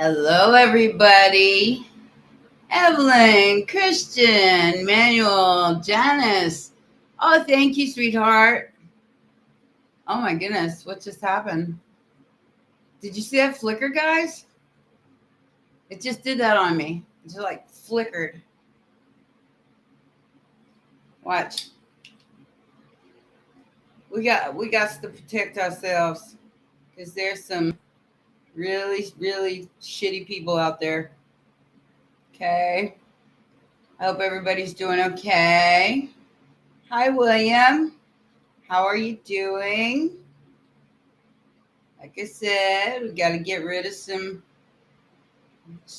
Hello, everybody. Evelyn, Christian, Manuel, Janice. Oh, thank you, sweetheart. Oh, my goodness. What just happened? Did you see that flicker, guys? It just did that on me. It just like flickered. Watch. We got to protect ourselves because there's some really, really shitty people out there. Okay. I hope everybody's doing okay. Hi, William. How are you doing? Like I said, we got to get rid of some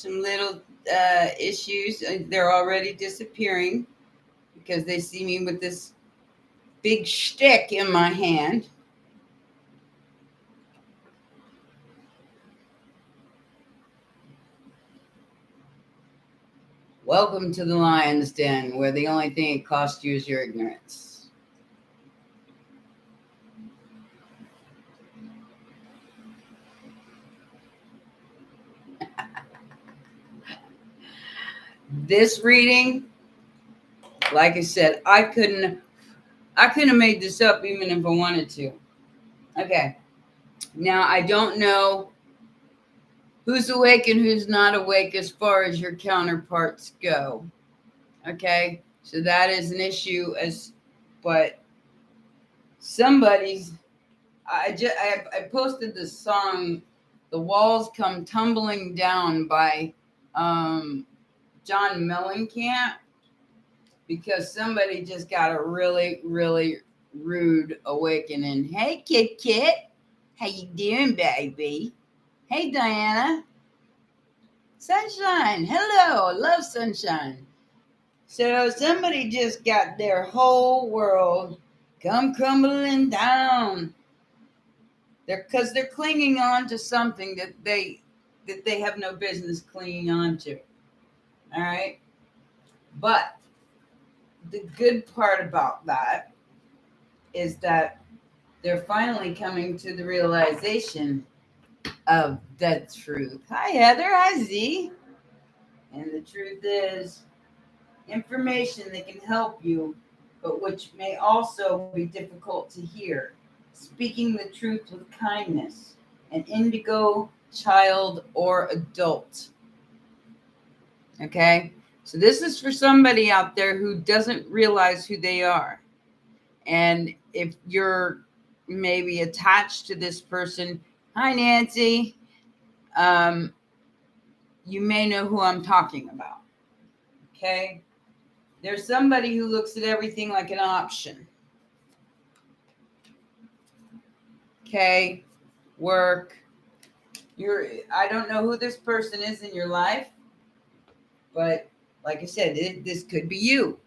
little issues. They're already disappearing because they see me with this big shtick in my hand. Welcome to the Lion's Den, where the only thing it costs you is your ignorance. This reading, like I said, I couldn't have made this up even if I wanted to. Okay. Now, I don't know who's awake and who's not awake as far as your counterparts go. Okay. So that is an issue but somebody's, I posted this song, The Walls Come Tumbling Down by John Mellencamp, because somebody just got a really, really rude awakening. Hey, Kit. How you doing, baby? Hey, Diana. Sunshine. Hello. Love sunshine. So somebody just got their whole world come crumbling down. Because they're clinging on to something that they have no business clinging on to. All right. But the good part about that is that they're finally coming to the realization of the truth. Hi, Heather. Hi, Z. And the truth is information that can help you, but which may also be difficult to hear. Speaking the truth with kindness, an indigo, child, or adult. Okay? So this is for somebody out there who doesn't realize who they are. And if you're maybe attached to this person, hi, Nancy, you may know who I'm talking about. Okay? There's somebody who looks at everything like an option. Okay? Work. I don't know who this person is in your life, but like I said, this could be you.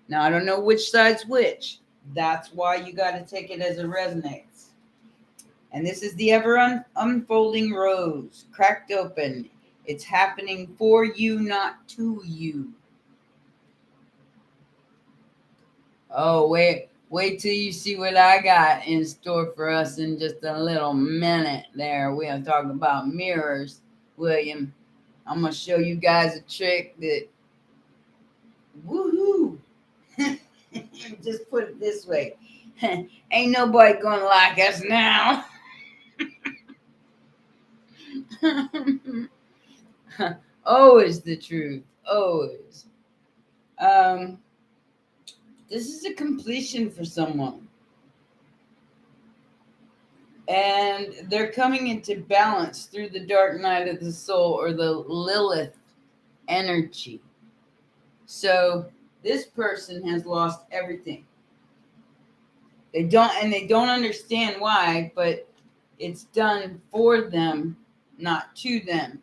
Now, I don't know which side's which. That's why you got to take it as it resonates. And this is the ever unfolding rose, cracked open. It's happening for you, not to you. Oh, wait till you see what I got in store for us in just a little minute there. We're going to talk about mirrors, William. I'm going to show you guys a trick that, woohoo. Just put it this way. Ain't nobody going to like us now. Always the truth. Always. This is a completion for someone. And they're coming into balance through the dark night of the soul, or the Lilith energy. So this person has lost everything. They don't understand why, but it's done for them, not to them,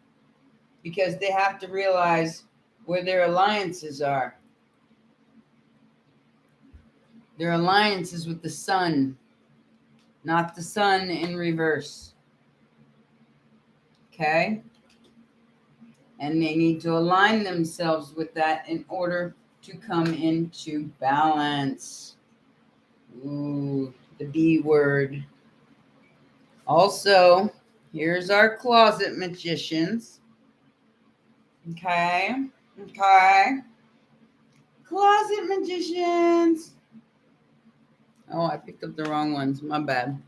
because they have to realize where their alliances are. Their alliances with the sun, not the sun in reverse. Okay? And they need to align themselves with that in order to come into balance. Ooh, the B word. Also, here's our closet magicians. Okay. Okay. Closet magicians. Oh, I picked up the wrong ones. My bad.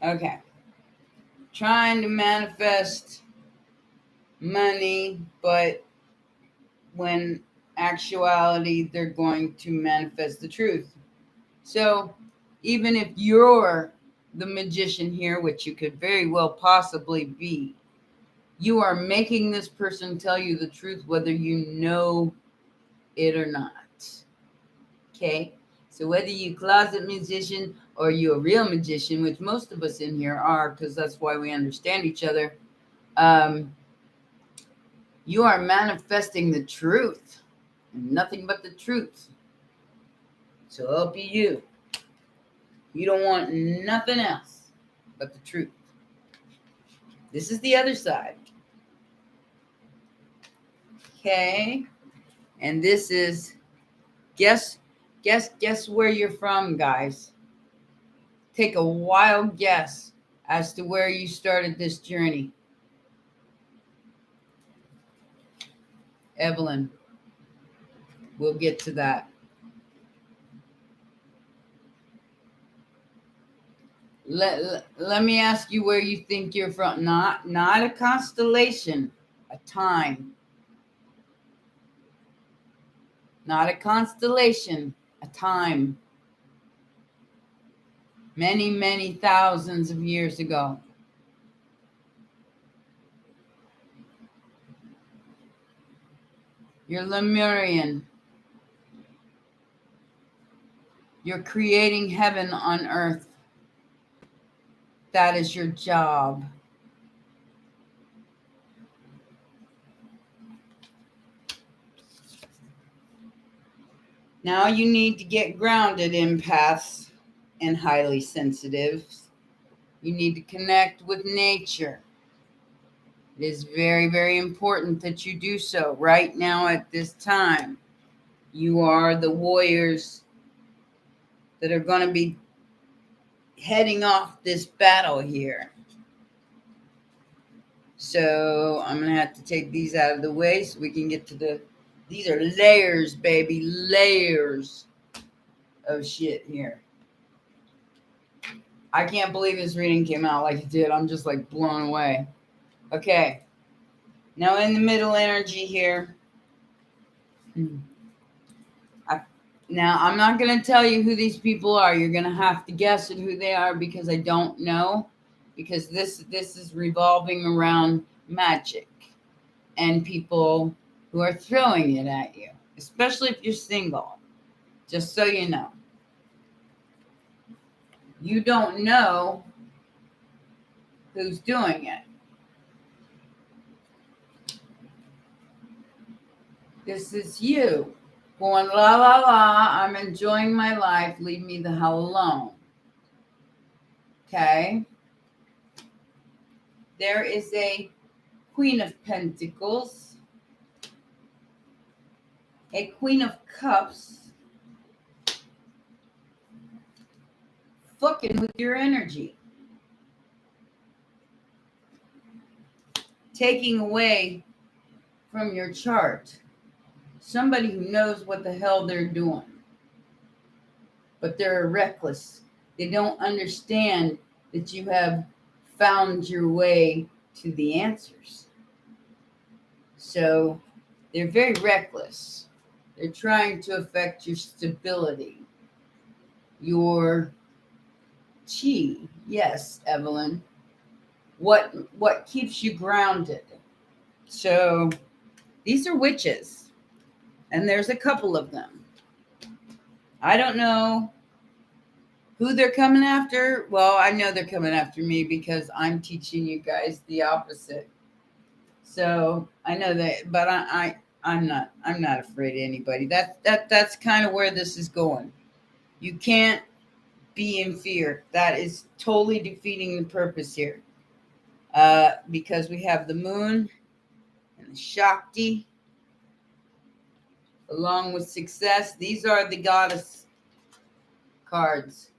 Okay. Trying to manifest money, but when actuality, they're going to manifest the truth. So even if you're the magician here, which you could very well possibly be, you are making this person tell you the truth, whether you know it or not. Okay? So whether you closet musician or you a real magician, which most of us in here are, because that's why we understand each other, you are manifesting the truth. Nothing but the truth. So help you. You don't want nothing else but the truth. This is the other side. Okay. And this is guess where you're from, guys. Take a wild guess as to where you started this journey. Evelyn, we'll get to that. Let me ask you where you think you're from. Not a constellation, a time. Not a constellation, a time. Many, many thousands of years ago. You're Lemurian. You're creating heaven on earth. That is your job. Now you need to get grounded, empaths and highly sensitives. You need to connect with nature. It is very, very important that you do so right now at this time. You are the warriors that are going to be heading off this battle here. So I'm going to have to take these out of the way so we can get to these are layers, baby, layers of shit here. I can't believe this reading came out like it did. I'm just like blown away. Okay. Now in the middle energy here. Now I'm not going to tell you who these people are. You're going to have to guess at who they are because I don't know. Because this is revolving around magic and people who are throwing it at you, especially if you're single. Just so you know. You don't know who's doing it. This is you going, la, la, la, I'm enjoying my life. Leave me the hell alone. Okay? There is a Queen of Pentacles, a Queen of Cups, fucking with your energy. Taking away from your chart. Somebody who knows what the hell they're doing. But they're reckless. They don't understand that you have found your way to the answers. So they're very reckless. They're trying to affect your stability, your chi. Yes, Evelyn. What keeps you grounded? So these are witches, and there's a couple of them. I don't know who they're coming after. Well, I know they're coming after me because I'm teaching you guys the opposite. So I know that, but I'm not afraid of anybody. That's kind of where this is going. You can't be in fear. That is totally defeating the purpose here. Because we have the moon and the Shakti along with success. These are the goddess cards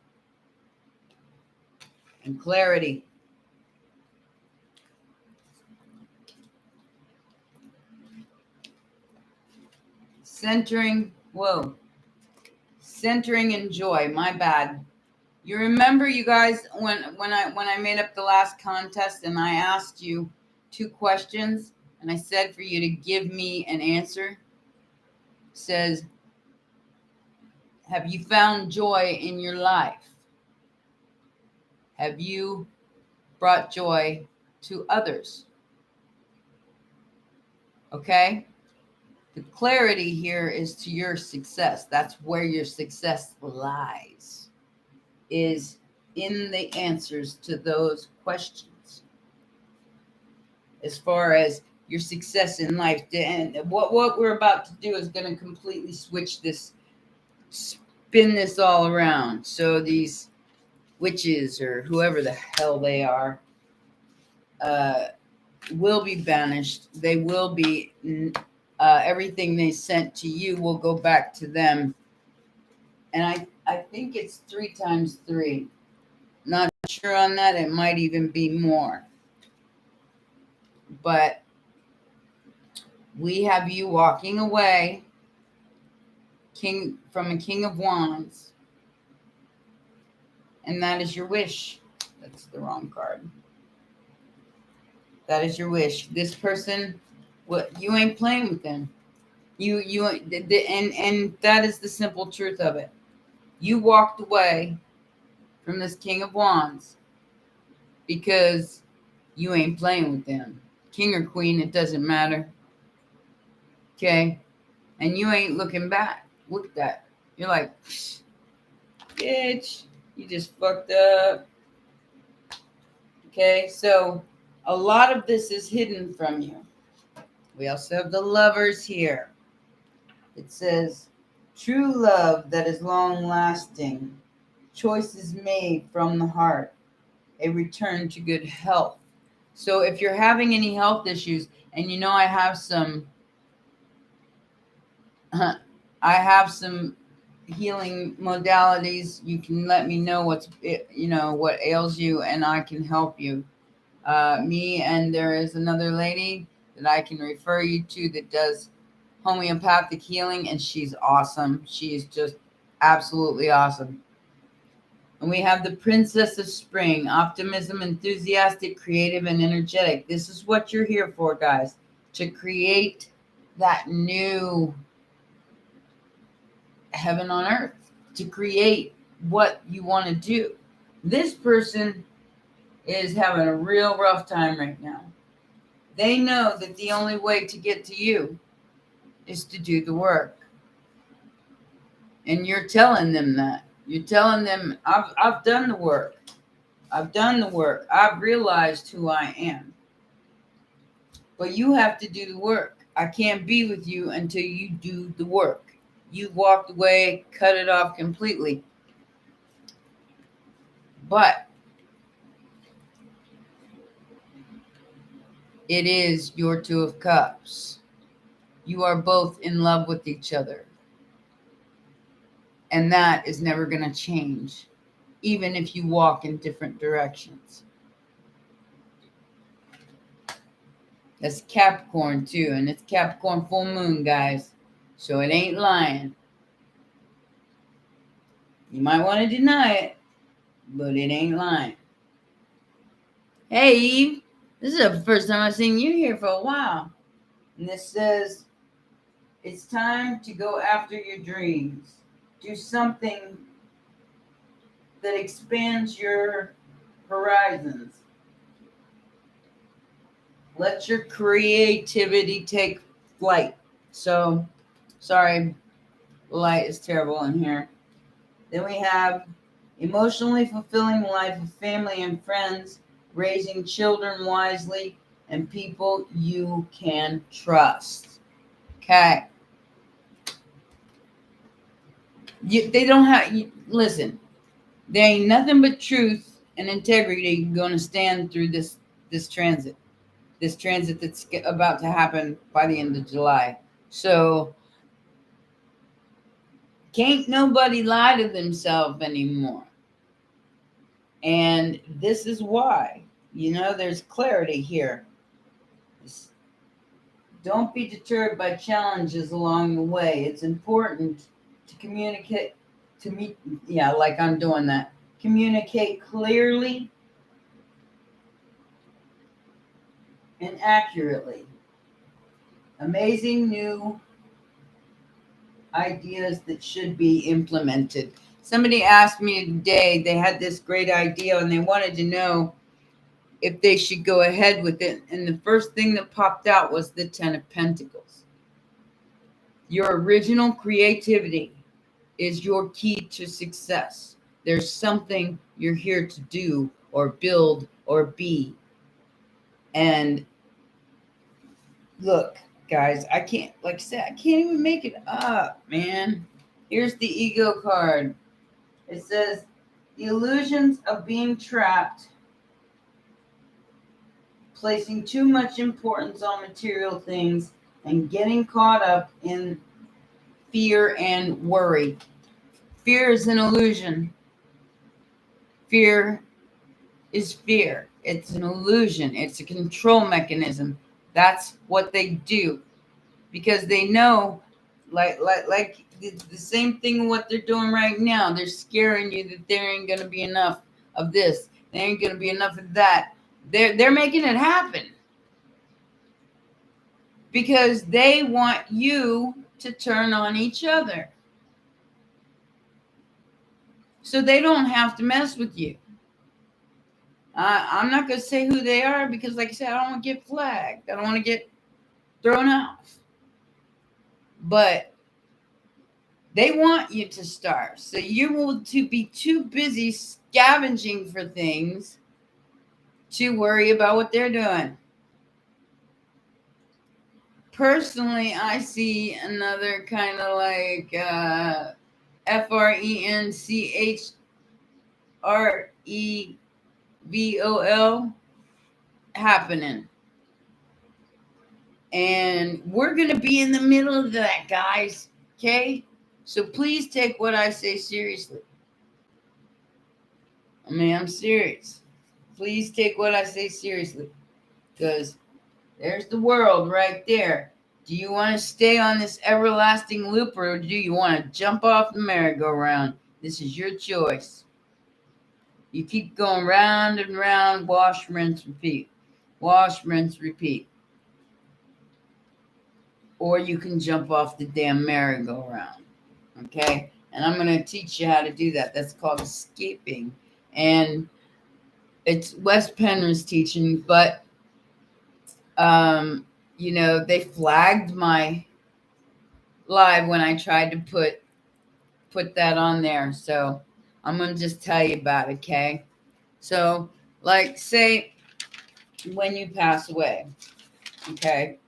and clarity. Centering, whoa, centering and joy. My bad. You remember, you guys, when I made up the last contest and I asked you 2 questions and I said for you to give me an answer? It says, have you found joy in your life? Have you brought joy to others? Okay? The clarity here is to your success. That's where your success lies, is in the answers to those questions. As far as your success in life, and what we're about to do is going to completely switch this, spin this all around. So these witches or whoever the hell they are will be banished. They will be, everything they sent to you will go back to them. And I think it's 3 times 3. Not sure on that. It might even be more. But we have you walking away from a King of Wands. And that is your wish. That's the wrong card. That is your wish. This person, what, you ain't playing with them. And that is the simple truth of it. You walked away from this King of Wands because you ain't playing with them. King or queen, it doesn't matter. Okay? And you ain't looking back. Look at that. You're like, bitch, you just fucked up. Okay? So a lot of this is hidden from you. We also have the Lovers here. It says, true love that is long lasting, choices made from the heart, a return to good health. So if you're having any health issues, and you know I have some healing modalities, you can let me know what ails you, and I can help you. Me and there is another lady that I can refer you to that does homeopathic healing, and she's awesome. She's just absolutely awesome. And we have the Princess of Spring, optimism, enthusiastic, creative, and energetic. This is what you're here for, guys, to create that new heaven on earth, to create what you want to do. This person is having a real rough time right now. They know that the only way to get to you is to do the work. And you're telling them that. You're telling them, I've done the work. I've done the work. I've realized who I am. But you have to do the work. I can't be with you until you do the work. You've walked away, cut it off completely. But it is your 2 of Cups. You are both in love with each other. And that is never going to change, even if you walk in different directions. That's Capricorn too, and it's Capricorn full moon, guys. So it ain't lying. You might want to deny it, but it ain't lying. Hey, Eve. This is the first time I've seen you here for a while. And this says, it's time to go after your dreams. Do something that expands your horizons. Let your creativity take flight. So, sorry, light is terrible in here. Then we have emotionally fulfilling life of family and friends, raising children wisely, and people you can trust. Okay. They don't have, listen, there ain't nothing but truth and integrity going to stand through this transit. This transit that's about to happen by the end of July. So can't nobody lie to themselves anymore. And this is why, there's clarity here. Don't be deterred by challenges along the way. It's important to communicate, to meet, yeah, like I'm doing that. Communicate clearly and accurately. Amazing new ideas that should be implemented. Somebody asked me today, they had this great idea and they wanted to know if they should go ahead with it. And the first thing that popped out was the 10 of Pentacles. Your original creativity is your key to success. There's something you're here to do or build or be. And look, guys, I can't, like I said, I can't even make it up, man. Here's the ego card. It says, the illusions of being trapped, placing too much importance on material things, and getting caught up in fear and worry. Fear is an illusion. Fear is fear. It's an illusion. It's a control mechanism. That's what they do because they know, like the same thing what they're doing right now. They're scaring you that there ain't gonna be enough of this. There ain't gonna be enough of that. They're making it happen because they want you to turn on each other, so they don't have to mess with you. I'm not going to say who they are because, like I said, I don't want to get flagged. I don't want to get thrown off. But they want you to start. So you will be too busy scavenging for things to worry about what they're doing. Personally, I see another kind of like FRENCHREVOL happening. And we're going to be in the middle of that, guys. Okay? So please take what I say seriously. I mean, I'm serious. Please take what I say seriously. Because there's the world right there. Do you want to stay on this everlasting loop or do you want to jump off the merry-go-round? This is your choice. You keep going round and round, wash, rinse, repeat. Wash, rinse, repeat. Or you can jump off the damn merry-go-round. Okay? And I'm going to teach you how to do that. That's called escaping. And it's Wes Penner's teaching, but you know, they flagged my live when I tried to put that on there. So I'm going to just tell you about it, okay? So, like, say when you pass away, okay?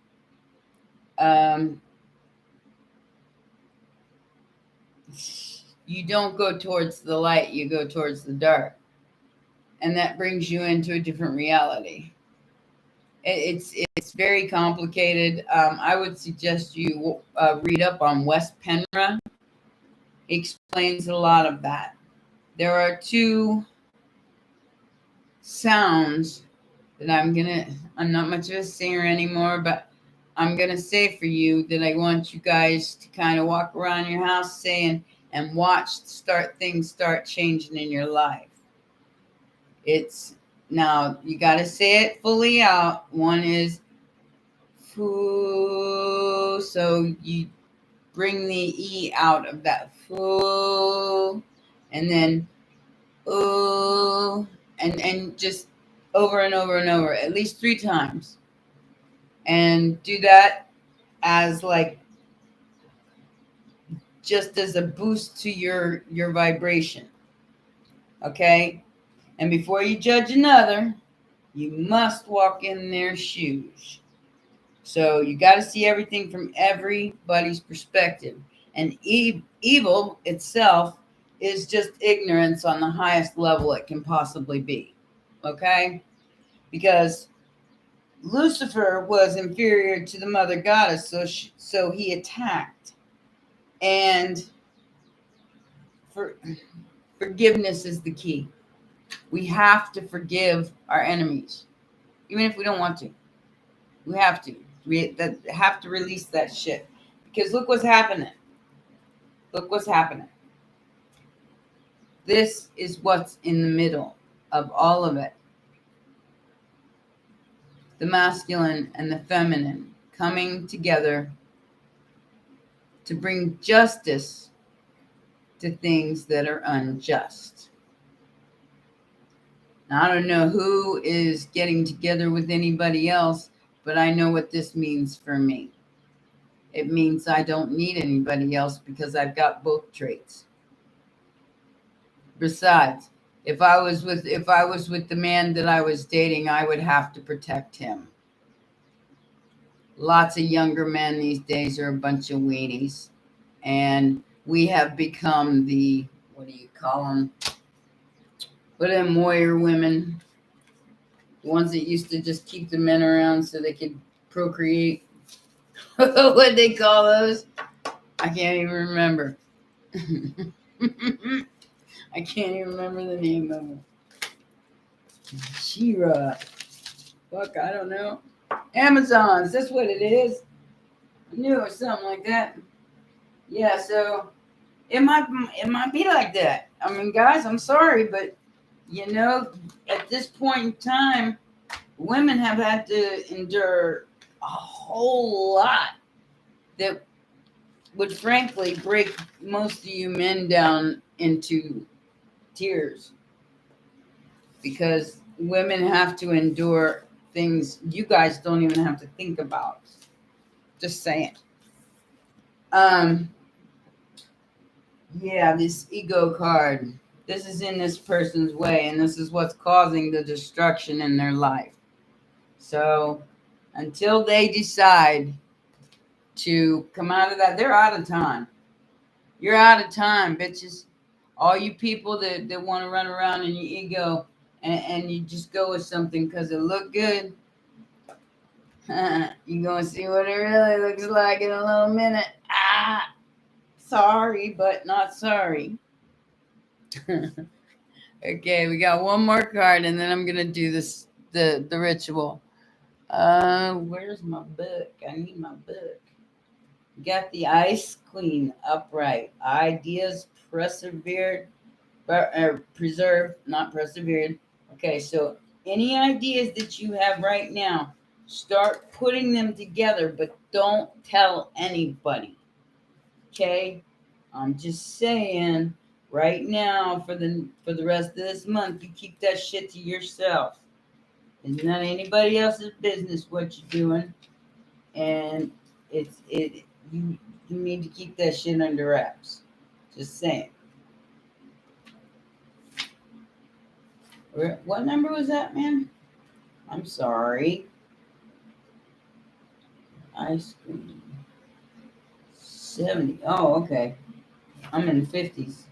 You don't go towards the light, you go towards the dark. And that brings you into a different reality. It's very complicated. I would suggest you read up on Wes Penner. He explains a lot of that. There are two sounds that I'm not much of a singer anymore, but I'm going to say for you that I want you guys to kind of walk around your house saying and watch things start changing in your life. It's now you got to say it fully out. One is foo, so you bring the E out of that foo, and then ooh, and just over and over and over, at least 3 times. And do that as like just as a boost to your vibration. Okay? And before you judge another, you must walk in their shoes. So you got to see everything from everybody's perspective. And evil itself is just ignorance on the highest level it can possibly be. Okay? Because Lucifer was inferior to the mother goddess, so he attacked. And forgiveness is the key. We have to forgive our enemies, even if we don't want to. We have to. We that have to release that shit. Because look what's happening. Look what's happening. This is what's in the middle of all of it. The masculine and the feminine coming together to bring justice to things that are unjust. Now, I don't know who is getting together with anybody else, but I know what this means for me. It means I don't need anybody else because I've got both traits. Besides, if I was with the man that I was dating, I would have to protect him. Lots of younger men these days are a bunch of weenies, and we have become the, what do you call them? What are them warrior women? The ones that used to just keep the men around so they could procreate. What they call those? I can't even remember. I can't even remember the name of them. Shira. Fuck, I don't know. Amazons, that's what it is. I knew it was something like that. Yeah, so it might be like that. I mean, guys, I'm sorry, but you know, at this point in time, women have had to endure a whole lot that would frankly break most of you men down into tears, because women have to endure things you guys don't even have to think about. Just saying. Yeah, this ego card. This is in this person's way, and this is what's causing the destruction in their life. So until they decide to come out of that, they're out of time. You're out of time, bitches. All you people that want to run around in your ego and you just go with something because it looked good. You're going to see what it really looks like in a little minute. Sorry, but not sorry. Okay, we got one more card, and then I'm going to do this the ritual. Where's my book? I need my book. Got the Ice Queen upright. Ideas preserved, preserved, not persevered. Okay, so any ideas that you have right now, start putting them together, but don't tell anybody. Okay? I'm just saying, right now, for the rest of this month, you keep that shit to yourself. It's not anybody else's business what you're doing, and you need to keep that shit under wraps. Just saying. What number was that, man? I'm sorry. Ice cream. 70. Oh, okay. I'm in the 50s.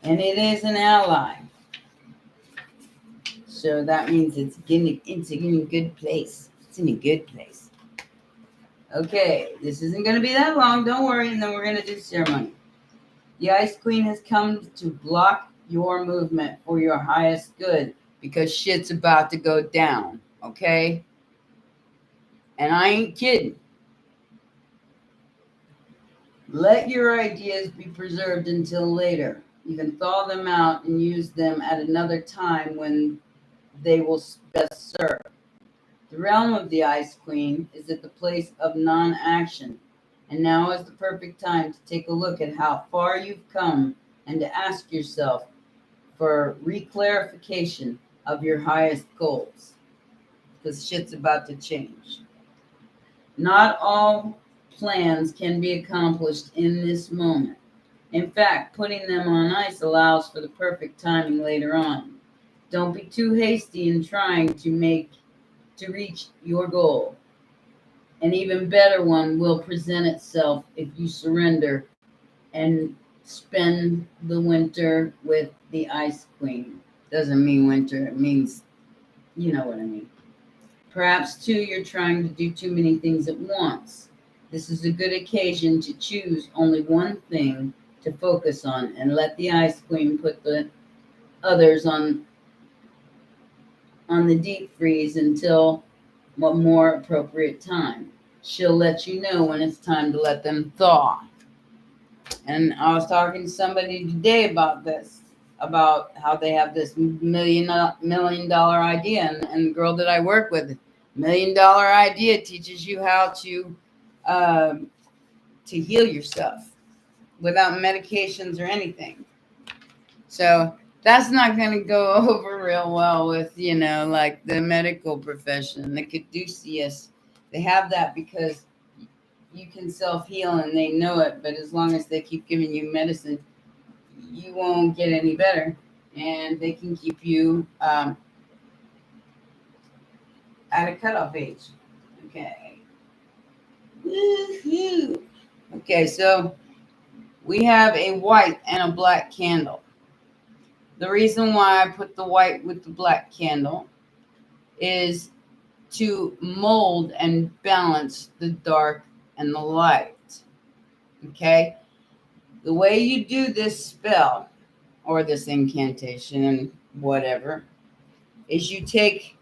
And it is an ally. So that means it's in a good place. It's in a good place. Okay, this isn't going to be that long. Don't worry. And then we're going to do the ceremony. The Ice Queen has come to block your movement for your highest good, because shit's about to go down. Okay? And I ain't kidding. Let your ideas be preserved until later. You can thaw them out and use them at another time when they will best serve. The realm of the Ice Queen is at the place of non-action, and now is the perfect time to take a look at how far you've come and to ask yourself for reclarification of your highest goals, because shit's about to change. Not all plans can be accomplished in this moment. In fact, putting them on ice allows for the perfect timing later on. Don't be too hasty in trying to reach your goal. An even better one will present itself if you surrender and spend the winter with the Ice Queen. Doesn't mean winter, it means, you know what I mean. Perhaps, too, you're trying to do too many things at once. This is a good occasion to choose only one thing to focus on and let the Ice Queen put the others on on the deep freeze until a more appropriate time. She'll let you know when it's time to let them thaw. And I was talking to somebody today about this, about how they have this million dollar idea, and the girl that I work with, $1 million idea teaches you how to heal yourself without medications or anything. So that's not going to go over real well with, like the medical profession, the Caduceus. They have that because you can self-heal and they know it, but as long as they keep giving you medicine, you won't get any better. And they can keep you at a cutoff age. Okay. Woohoo. Okay, so we have a white and a black candle. The reason why I put the white with the black candle is to mold and balance the dark and the light. Okay? The way you do this spell or this incantation and whatever is you take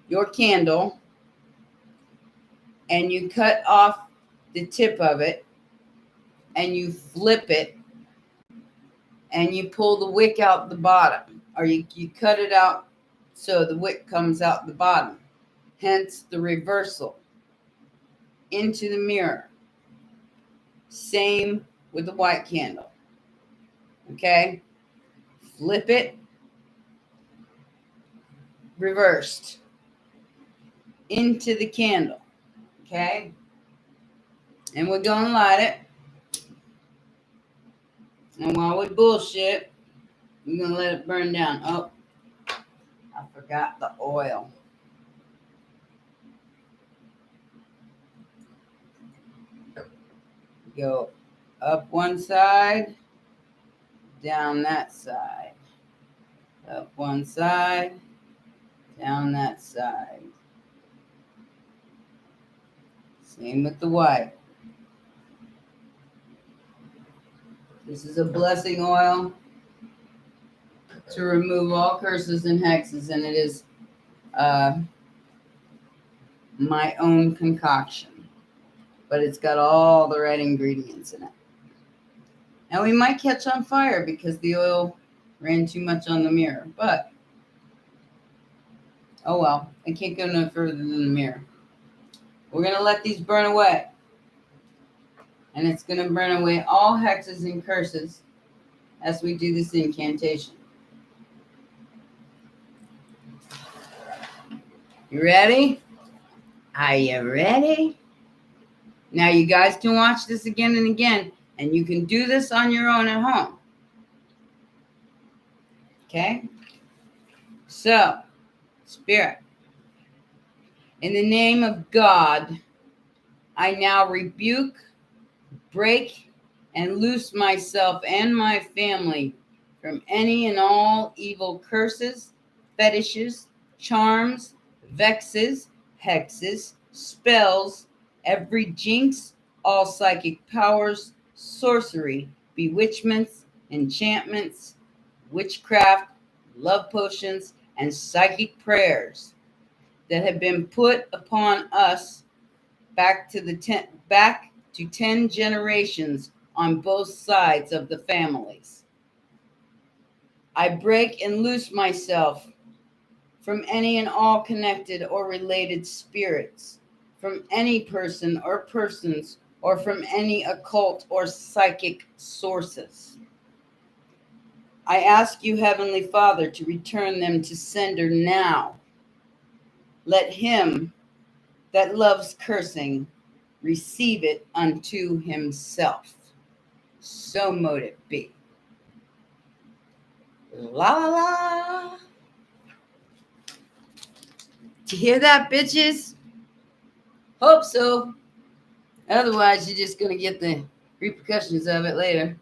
your candle and you cut off the tip of it and you flip it and you pull the wick out the bottom, or you cut it out so the wick comes out the bottom. Hence the reversal into the mirror. Same with the white candle. Okay? Flip it, reversed into the candle. Okay? And we're going to light it. And while we bullshit, we're going to let it burn down. Oh, I forgot the oil. Go up one side, down that side. Up one side, down that side. Same with the white. This is a blessing oil to remove all curses and hexes, and it is my own concoction. But it's got all the right ingredients in it. And we might catch on fire because the oil ran too much on the mirror. But, oh well, I can't go no further than the mirror. We're going to let these burn away. And it's going to burn away all hexes and curses as we do this incantation. You ready? Are you ready? Now you guys can watch this again and again, and you can do this on your own at home. Okay? So, Spirit, in the name of God, I now rebuke, break, and loose myself and my family from any and all evil curses, fetishes, charms, vexes, hexes, spells, every jinx, all psychic powers, sorcery, bewitchments, enchantments, witchcraft, love potions, and psychic prayers that have been put upon us back to 10 generations on both sides of the families. I break and loose myself from any and all connected or related spirits, from any person or persons, or from any occult or psychic sources. I ask you, Heavenly Father, to return them to sender now. Let him that loves cursing receive it unto himself. So mote it be. La la la. Did you hear that, bitches? Hope so. Otherwise, you're just going to get the repercussions of it later.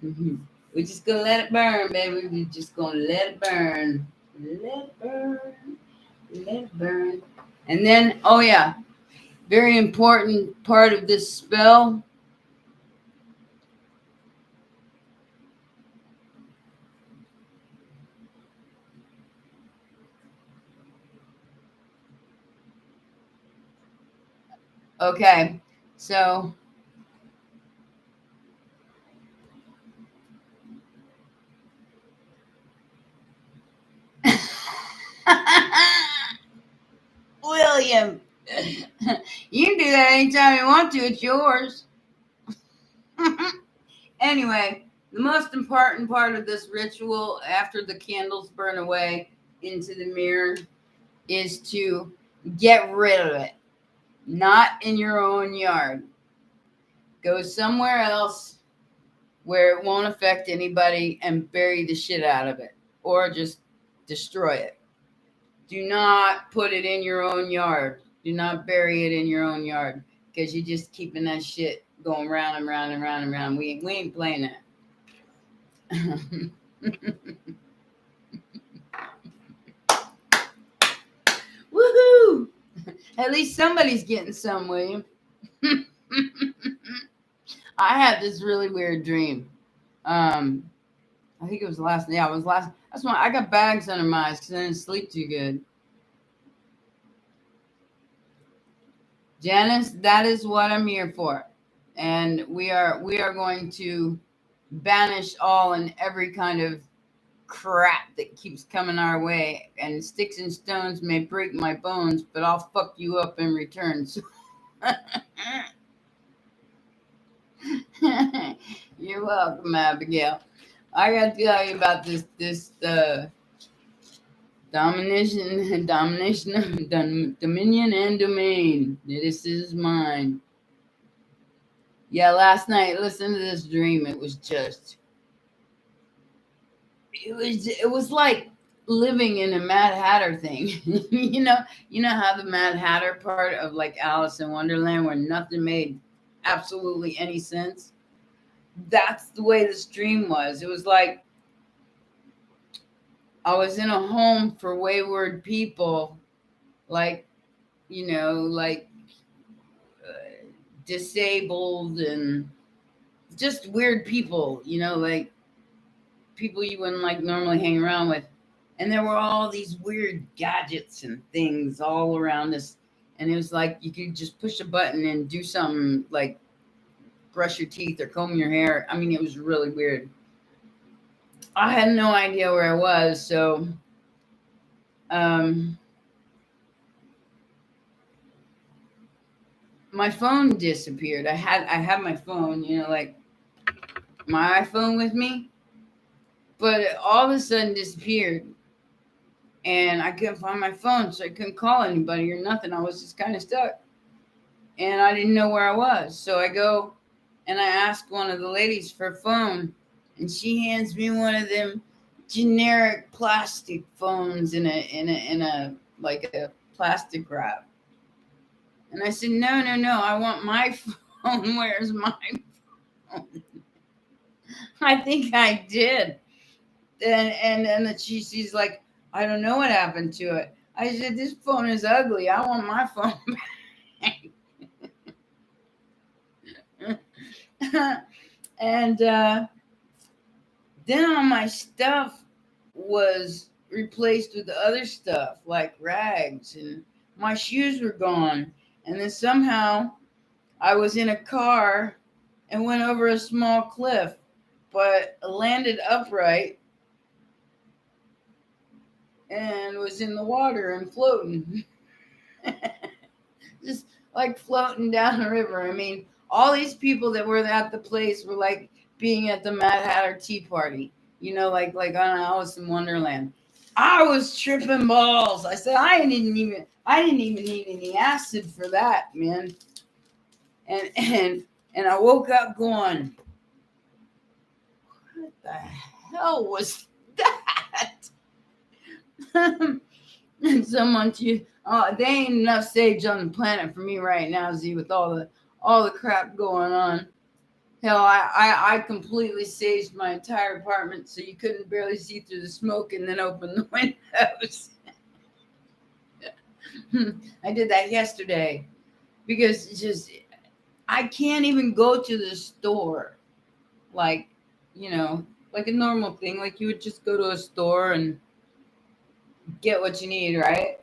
We're just going to let it burn, baby. We're just going to let it burn. Let it burn. Let it burn. And then, oh yeah, very important part of this spell. Okay, so William, you can do that anytime you want to. It's yours. Anyway, the most important part of this ritual after the candles burn away into the mirror is to get rid of it. Not in your own yard. Go somewhere else where it won't affect anybody and bury the shit out of it or just destroy it. Do not put it in your own yard. Do not bury it in your own yard because you're just keeping that shit going round and round and round and round. We ain't playing that. Woohoo! At least somebody's getting some, William. I had this really weird dream. I think it was last. Yeah, it was last. That's why I got bags under my eyes because I didn't sleep too good. Janice, that is what I'm here for, and we are going to banish all and every kind of crap that keeps coming our way. And sticks and stones may break my bones, but I'll fuck you up in return. So you're welcome, Abigail. I got to tell you about this dominion and domain. This is mine. Yeah, last night, listen to this dream. It was like living in a Mad Hatter thing. You know how the Mad Hatter part of like Alice in Wonderland where nothing made absolutely any sense. That's the way this dream was. It was like I was in a home for wayward people, like, like disabled and just weird people, like people you wouldn't like normally hang around with. And there were all these weird gadgets and things all around us. And it was like you could just push a button and do something like brush your teeth or comb your hair. I mean, it was really weird. I had no idea where I was, so um, my phone disappeared. I had my phone, like my iPhone with me, but it all of a sudden disappeared, and I couldn't find my phone, so I couldn't call anybody or nothing. I was just kind of stuck, and I didn't know where I was. So I go and I ask one of the ladies for a phone, and she hands me one of them generic plastic phones in a like a plastic wrap. And I said, no, I want my phone. Where's my phone? I think I did. And she's like, I don't know what happened to it. I said, this phone is ugly. I want my phone back. And then all my stuff was replaced with other stuff like rags, and my shoes were gone. And then somehow I was in a car and went over a small cliff, but landed upright and was in the water and floating. Just like floating down the river. I mean, all these people that were at the place were like being at the Mad Hatter Tea Party, like on Alice in Wonderland. I was tripping balls. I said, I didn't even need any acid for that, man. And I woke up going, what the hell was that? And someone they ain't enough sage on the planet for me right now, Z, with all the crap going on. Hell, I completely saged my entire apartment so you couldn't barely see through the smoke and then open the windows. I did that yesterday because it's just I can't even go to the store like, like a normal thing. Like you would just go to a store and get what you need, right?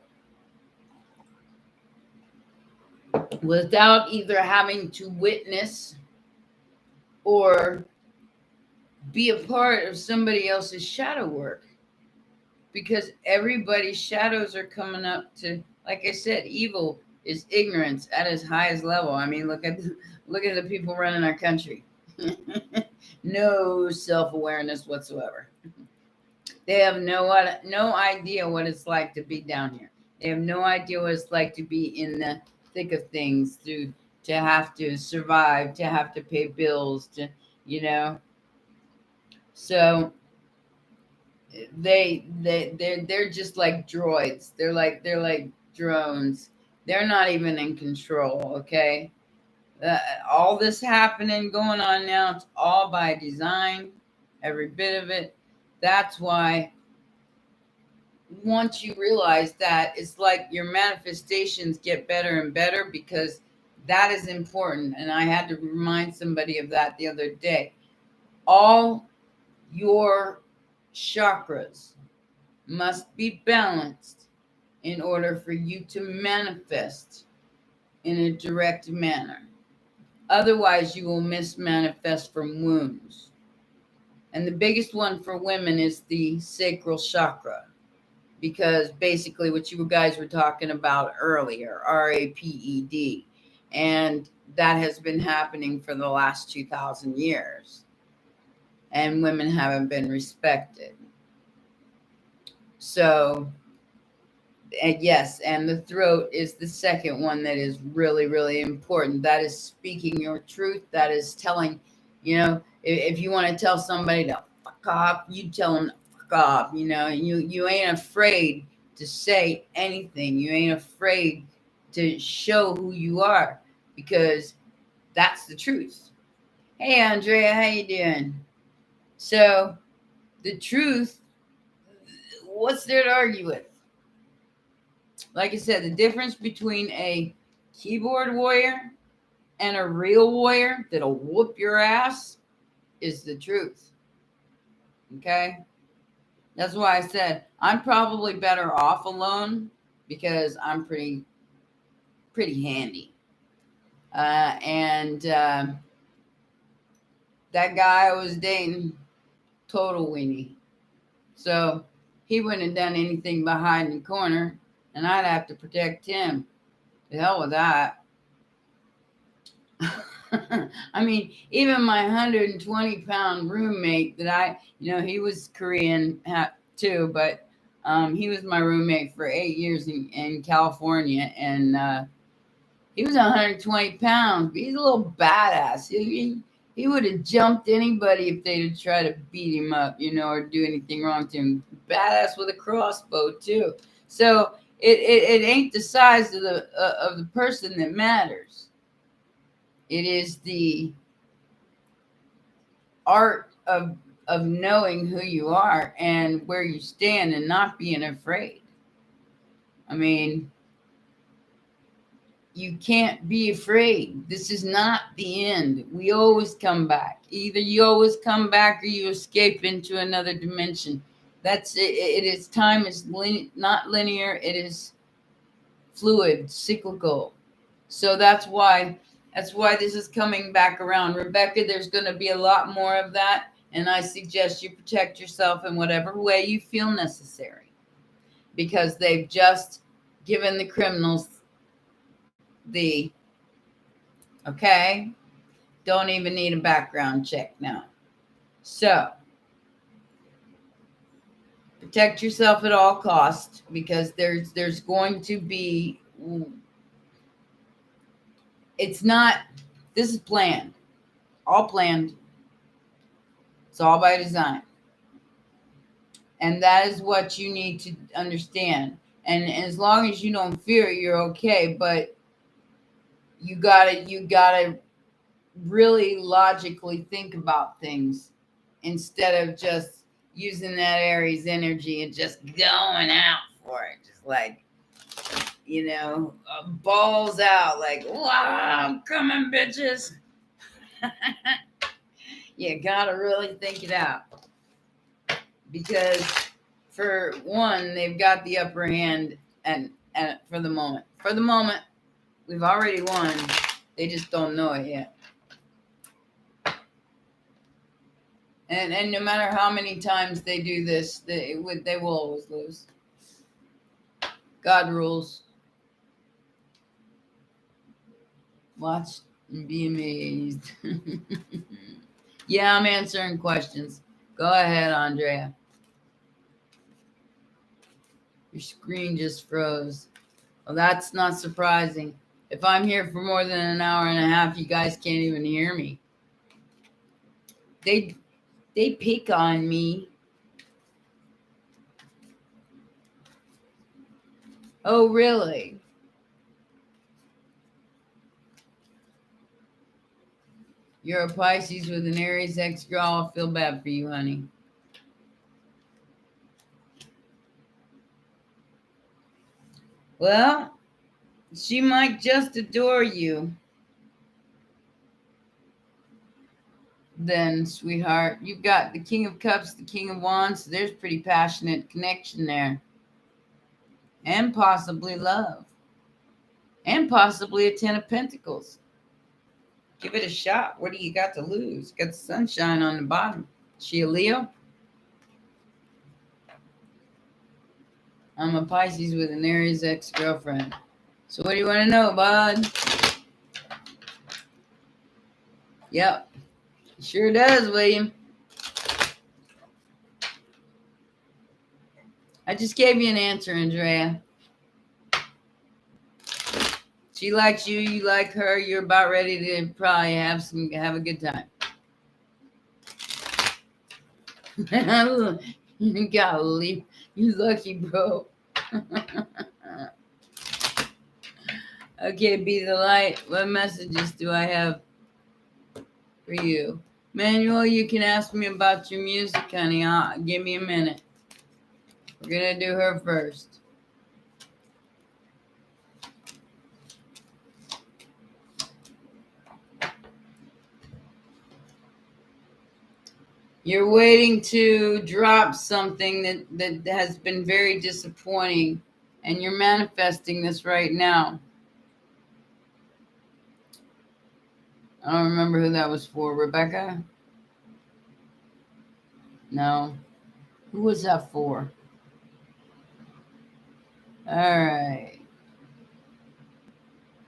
without either having to witness or be a part of somebody else's shadow work, because everybody's shadows are coming up to, like I said, evil is ignorance at its highest level. I mean, look at the people running our country. No self-awareness whatsoever. They have no idea what it's like to be down here. They have no idea what it's like to be in the thick of things, to have to survive, to have to pay bills, to, you know. So they're just like droids. They're like drones. They're not even in control. Okay, all this happening going on now, it's all by design, every bit of it. That's why once you realize that, it's like your manifestations get better and better, because that is important. And I had to remind somebody of that the other day. All your chakras must be balanced in order for you to manifest in a direct manner. Otherwise, you will mismanifest from wounds. And the biggest one for women is the sacral chakra, because basically what you guys were talking about earlier, RAPED, and that has been happening for the last 2,000 years, and women haven't been respected. So, and yes, and the throat is the second one that is really, really important. That is speaking your truth. That is telling, if you want to tell somebody to fuck off, you tell them to fuck off. You ain't afraid to say anything. You ain't afraid to show who you are, because that's the truth. Hey, Andrea, how you doing? So, the truth, what's there to argue with? Like I said, the difference between a keyboard warrior and a real warrior that'll whoop your ass is the truth. Okay? That's why I said I'm probably better off alone, because I'm pretty handy. And that guy I was dating, total weenie. So he wouldn't have done anything but hide in the corner, and I'd have to protect him. The hell with that. I mean, even my 120-pound roommate that he was Korean too, but he was my roommate for 8 years in California, and he was 120 pounds. But he's a little badass. He would have jumped anybody if they'd have tried to beat him up, or do anything wrong to him. Badass with a crossbow too. So it ain't the size of the person that matters. It is the art of knowing who you are and where you stand, and not being afraid. I mean, you can't be afraid. This is not the end. We always come back. Either you always come back or you escape into another dimension. That's it. It is, time is not linear. It is fluid, cyclical. So that's why this is coming back around. Rebecca, there's going to be a lot more of that. And I suggest you protect yourself in whatever way you feel necessary, because they've just given the criminals okay, don't even need a background check now. So protect yourself at all costs, because there's going to be, this is planned, all planned. It's all by design. And that is what you need to understand. And as long as you don't fear it, you're okay. But you gotta really logically think about things, instead of just using that Aries energy and just going out for it. Just like, balls out, like, wow, I'm coming, bitches. You gotta really think it out, because for one, they've got the upper hand, and for the moment, We've already won. They just don't know it yet. And no matter how many times they do this, they will always lose. God rules. Watch and be amazed. Yeah, I'm answering questions. Go ahead, Andrea. Your screen just froze. Well, that's not surprising. If I'm here for more than an hour and a half, you guys can't even hear me. They pick on me. Oh, really? You're a Pisces with an Aries ex-girl. I'll feel bad for you, honey. Well, she might just adore you. Then, sweetheart, you've got the King of Cups, the King of Wands. So there's pretty passionate connection there. And possibly love. And possibly a 10 of Pentacles. Give it a shot. What do you got to lose? Got the sunshine on the bottom. She a Leo? I'm a Pisces with an Aries ex-girlfriend. So what do you want to know, bud? Yep. Sure does, William. I just gave you an answer, Andrea. She likes you, you like her, you're about ready to probably have a good time. Golly, you lucky, bro. Okay, be the light. What messages do I have for you? Manuel, you can ask me about your music, honey. Give me a minute. We're going to do her first. You're waiting to drop something that has been very disappointing, and you're manifesting this right now. I don't remember who that was for. Rebecca? No. Who was that for? All right.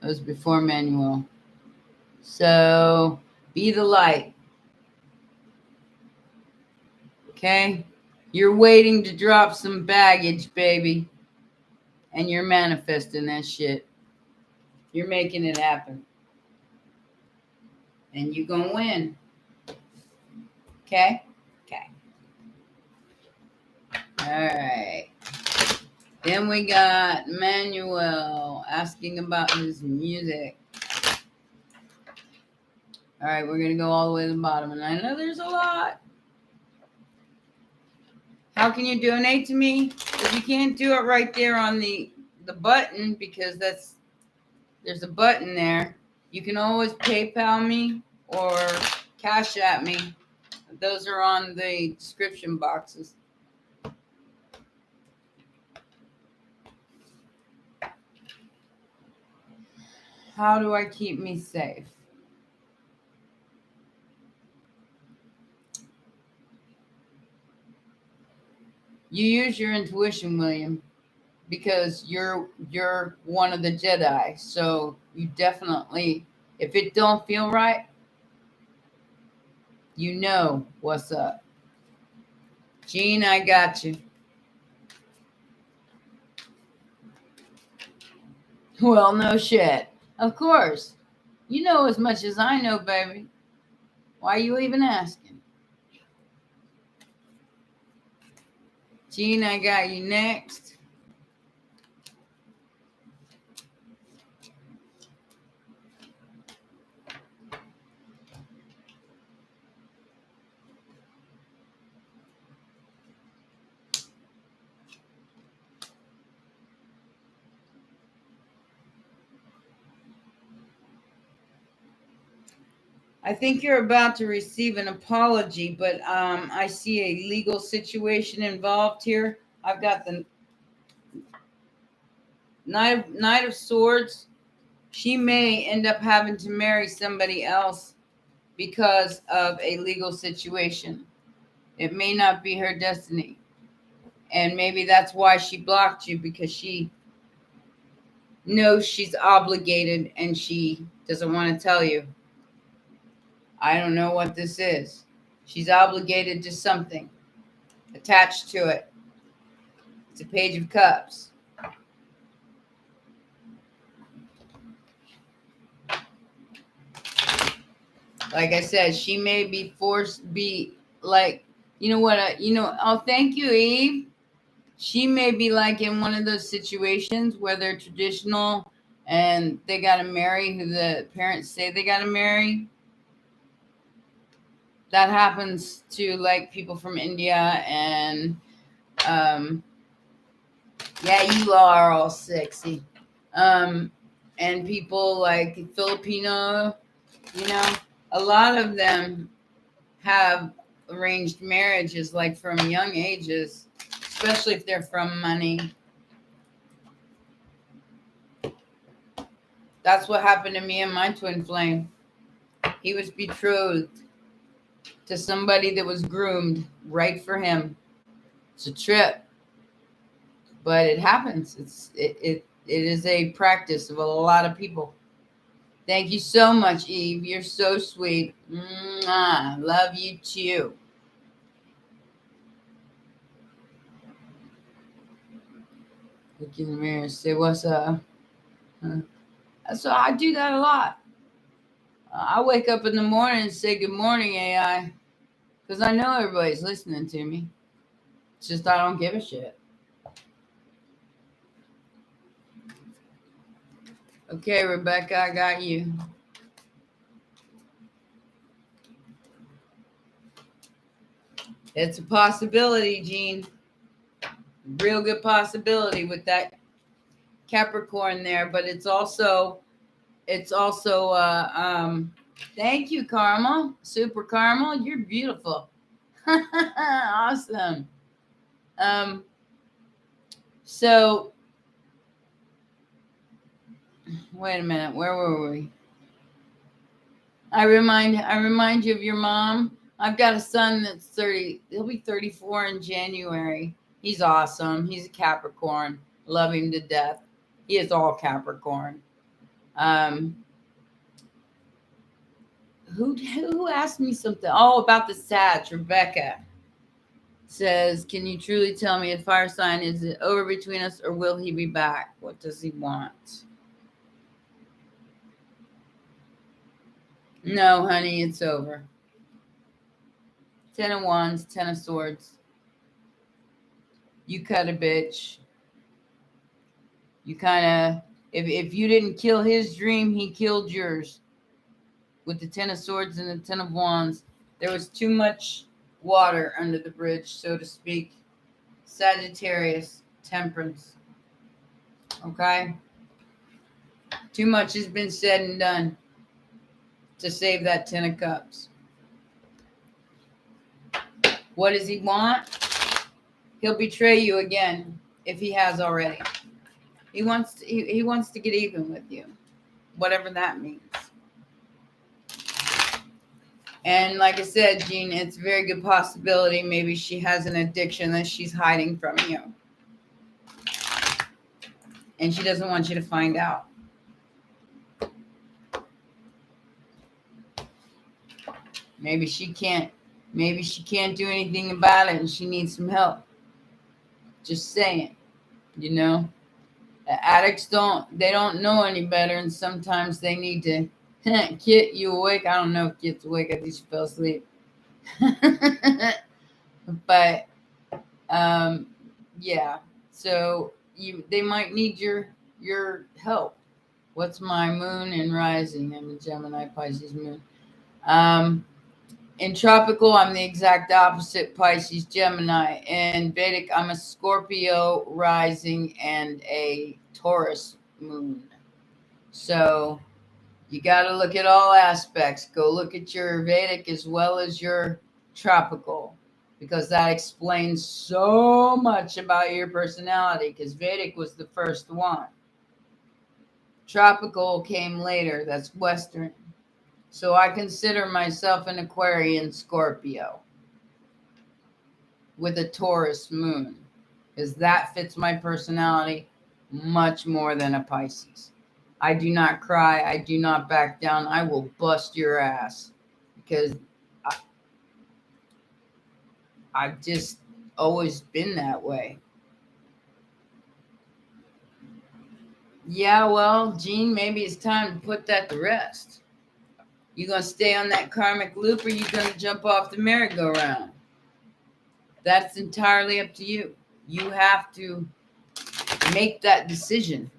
It was before Manuel. So, be the light. Okay? You're waiting to drop some baggage, baby. And you're manifesting that shit. You're making it happen. And you're going to win. Okay? Okay. All right. Then we got Manuel asking about his music. All right, we're going to go all the way to the bottom. And I know there's a lot. How can you donate to me? Because you can't do it right there on the button, because there's a button there. You can always PayPal me or Cash App me. Those are on the description boxes. How do I keep me safe? You use your intuition, William, because you're one of the Jedi. So you definitely, if it don't feel right, you know what's up. Gene, I got you. Well, no shit. Of course. You know as much as I know, baby. Why are you even asking? Gene, I got you next. I think you're about to receive an apology, but I see a legal situation involved here. I've got the Knight of Swords She may end up having to marry somebody else because of a legal situation. It may not be her destiny. And maybe that's why she blocked you, because she knows she's obligated and she doesn't want to tell you. I don't know what this is. She's obligated to something, attached to it. It's a Page of Cups. Like I said, she may be forced, be like, you know what, oh, thank you, Eve. She may be like in one of those situations where they're traditional and they got to marry who the parents say they got to marry. That happens to like people from India and, yeah, you are all sexy. And people like Filipino, a lot of them have arranged marriages like from young ages, especially if they're from money. That's what happened to me and my twin flame. He was betrothed to somebody that was groomed right for him. It's a trip, but it happens. It is a practice of a lot of people. Thank you so much, Eve. You're so sweet. Mwah. Love you too. Look in the mirror and say, what's up? So I do that a lot. I wake up in the morning and say, good morning, AI. Because I know everybody's listening to me. It's just I don't give a shit. Okay, Rebecca, I got you. It's a possibility, Jean. Real good possibility with that Capricorn there, but it's also thank you, Carmel. Super Carmel, you're beautiful. Awesome. So wait a minute, where were we? I remind you of your mom. I've got a son that's 30. He'll be 34 in January. He's awesome. He's a Capricorn. Love him to death. He is all Capricorn. Who asked me something? Oh, about the Sag. Rebecca says, can you truly tell me if fire sign, is it over between us or will he be back? What does he want? No, honey, it's over. 10 of Wands, 10 of Swords. You cut a bitch. You kind of, if you didn't kill his dream, he killed yours. With the 10 of Swords and the 10 of Wands, there was too much water under the bridge, so to speak. Sagittarius, Temperance. Okay? Too much has been said and done to save that 10 of Cups. What does he want? He'll betray you again if he has already. He wants to get even with you, whatever that means. And like I said, Jean, it's a very good possibility maybe she has an addiction that she's hiding from you. And she doesn't want you to find out. Maybe she can't do anything about it and she needs some help. Just saying, The addicts don't know any better, and sometimes they need to Kit, you awake? I don't know if Kit's awake. I think she fell asleep. But yeah. So they might need your help. What's my moon and rising? I'm a Gemini, Pisces moon. In tropical, I'm the exact opposite, Pisces, Gemini. In Vedic, I'm a Scorpio rising and a Taurus moon. So you got to look at all aspects. Go look at your Vedic as well as your tropical, because that explains so much about your personality, because Vedic was the first one. Tropical came later. That's Western. So I consider myself an Aquarian Scorpio with a Taurus moon, because that fits my personality much more than a Pisces. I do not cry. I do not back down. I will bust your ass because I've just always been that way. Yeah, well, Gene, maybe it's time to put that to rest. You gonna stay on that karmic loop, or you gonna jump off the merry-go-round? That's entirely up to you. You have to make that decision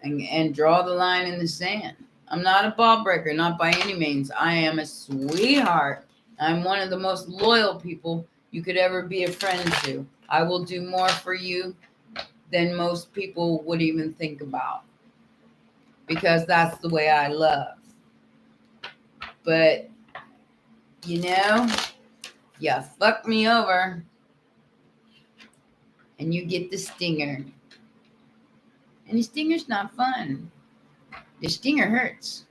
and draw the line in the sand. I'm not a ball breaker, not by any means. I am a sweetheart. I'm one of the most loyal people you could ever be a friend to. I will do more for you than most people would even think about, because that's the way I love. But, you fuck me over and you get the stinger. And the stinger's not fun. The stinger hurts.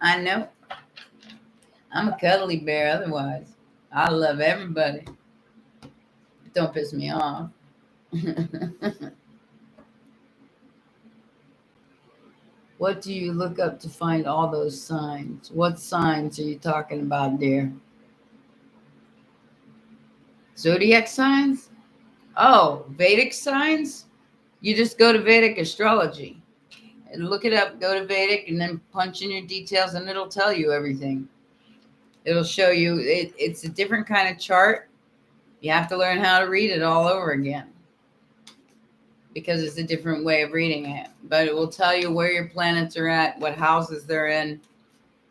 I know. I'm a cuddly bear otherwise. I love everybody. Don't piss me off. What do you look up to find all those signs? What signs are you talking about, dear? Zodiac signs? Oh, Vedic signs? You just go to Vedic astrology. Look it up, go to Vedic, and then punch in your details, and it'll tell you everything. It'll show you. It's a different kind of chart. You have to learn how to read it all over again, because it's a different way of reading it. But it will tell you where your planets are at, what houses they're in,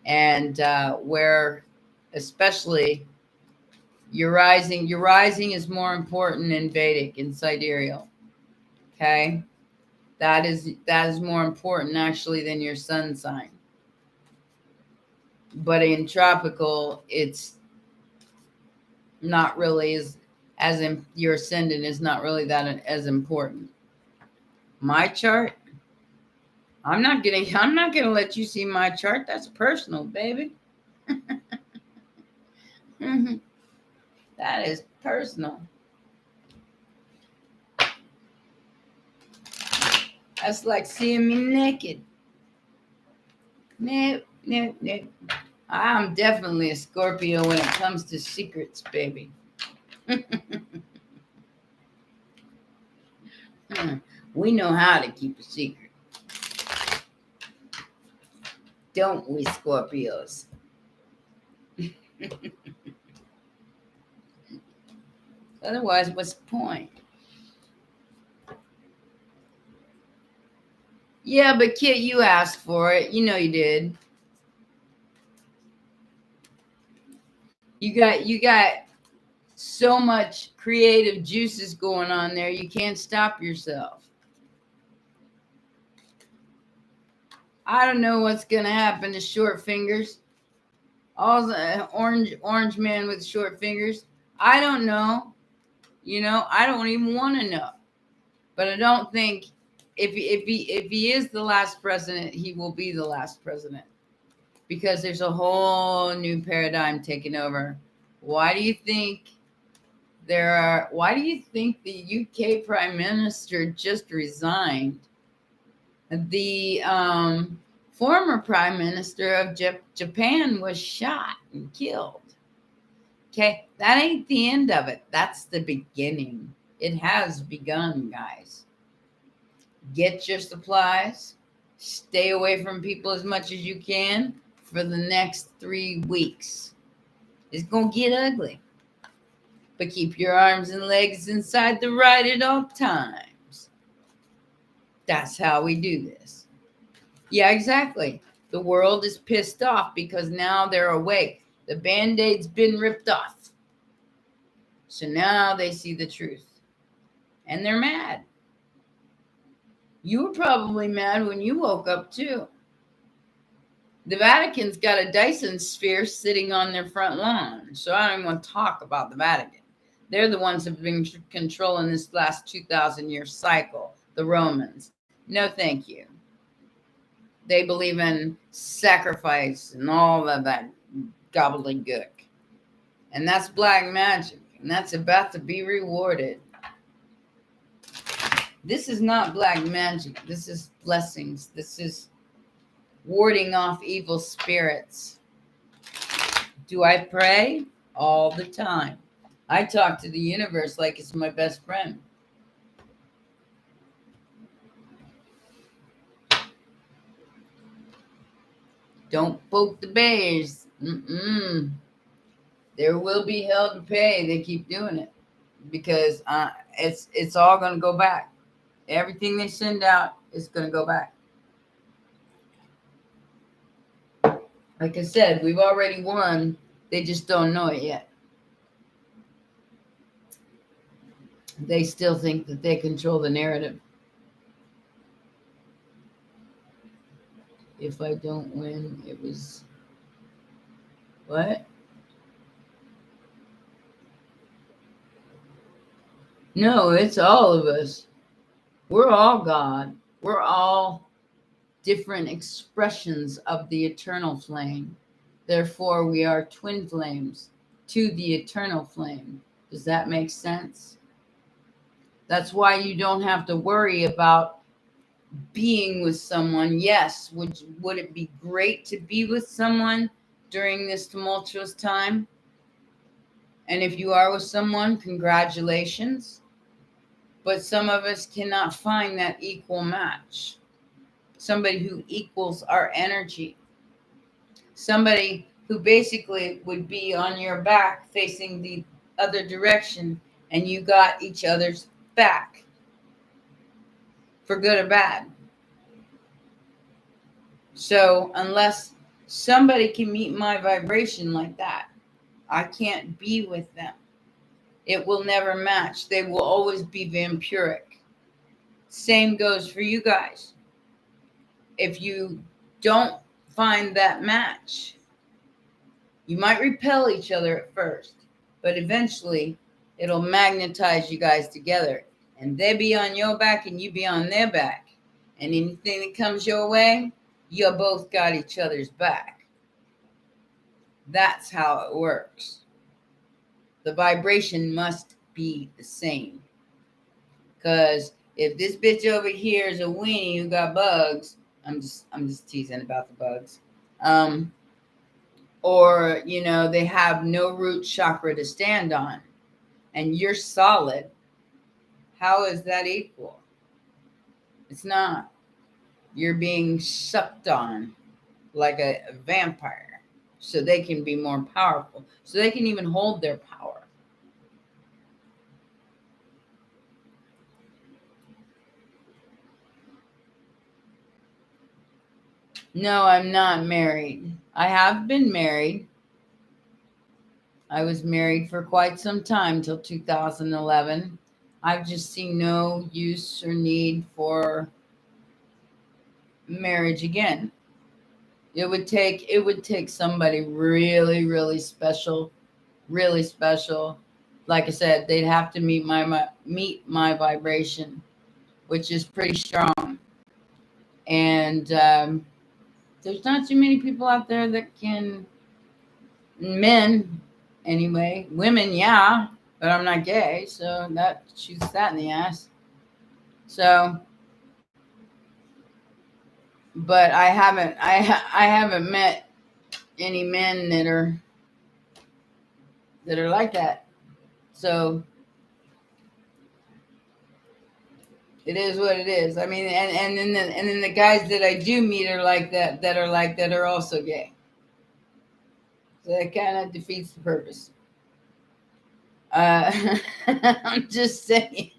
and where, especially, your rising. Your rising is more important in Vedic, in sidereal. Okay, that is more important actually than your sun sign. But in tropical, it's not really as in your ascendant is not really that as important. My chart, I'm not gonna let you see my chart. That's personal, baby. That is personal. That's like seeing me naked. Nope. I'm definitely a Scorpio when it comes to secrets, baby. We know how to keep a secret. Don't we, Scorpios? Otherwise, what's the point? Yeah, but Kit, you asked for it. You know you did. You got so much creative juices going on there. You can't stop yourself. I don't know what's gonna happen to short fingers. All the orange man with short fingers. I don't know. I don't even want to know. But I don't think if he is the last president, he will be the last president, because there's a whole new paradigm taking over. Why do you think the UK Prime Minister just resigned? The former Prime Minister of Japan was shot and killed. Okay, that ain't the end of it. That's the beginning. It has begun, guys. Get your supplies. Stay away from people as much as you can for the next 3 weeks. It's going to get ugly. But keep your arms and legs inside the ride at all times. That's how we do this. Yeah, exactly. The world is pissed off because now they're awake. The Band-Aid's been ripped off. So now they see the truth. And they're mad. You were probably mad when you woke up too. The Vatican's got a Dyson sphere sitting on their front lawn. So I don't even want to talk about the Vatican. They're the ones who have been controlling this last 2,000-year cycle. The Romans. No, thank you. They believe in sacrifice and all of that gobbledygook. And that's black magic. And that's about to be rewarded. This is not black magic. This is blessings. This is warding off evil spirits. Do I pray? All the time. I talk to the universe like it's my best friend. Don't poke the bears. There will be hell to pay. They keep doing it because it's all going to go back. Everything they send out is going to go back. Like I said, we've already won. They just don't know it yet. They still think that they control the narrative. If I don't win, it was... What? No, it's all of us. We're all God. We're all different expressions of the eternal flame. Therefore, we are twin flames to the eternal flame. Does that make sense? That's why you don't have to worry about being with someone. Yes, would it be great to be with someone during this tumultuous time? And if you are with someone, congratulations. But some of us cannot find that equal match. Somebody who equals our energy. Somebody who basically would be on your back facing the other direction, and you got each other's back. For good or bad. So unless somebody can meet my vibration like that, I can't be with them. It will never match. They will always be vampiric. Same goes for you guys. If you don't find that match, you might repel each other at first, but eventually it'll magnetize you guys together. And they be on your back and you be on their back. And anything that comes your way, you both got each other's back. That's how it works. The vibration must be the same. Because if this bitch over here is a weenie who got bugs, I'm just teasing about the bugs. Or, they have no root chakra to stand on, and you're solid. How is that equal? It's not. You're being sucked on like a vampire, so they can be more powerful, so they can even hold their power. No, I'm not married. I have been married. I was married for quite some time, till 2011. I've just seen no use or need for marriage again. It would take somebody really, really special, really special. Like I said, they'd have to meet my vibration, which is pretty strong. And there's not too many people out there that can. Men, anyway. Women, yeah, but I'm not gay, so that shoots that in the ass. So, but I haven't met any men that are like that. So it is what it is. I mean, and then the guys that I do meet are like that are also gay. So that kind of defeats the purpose. I'm just saying.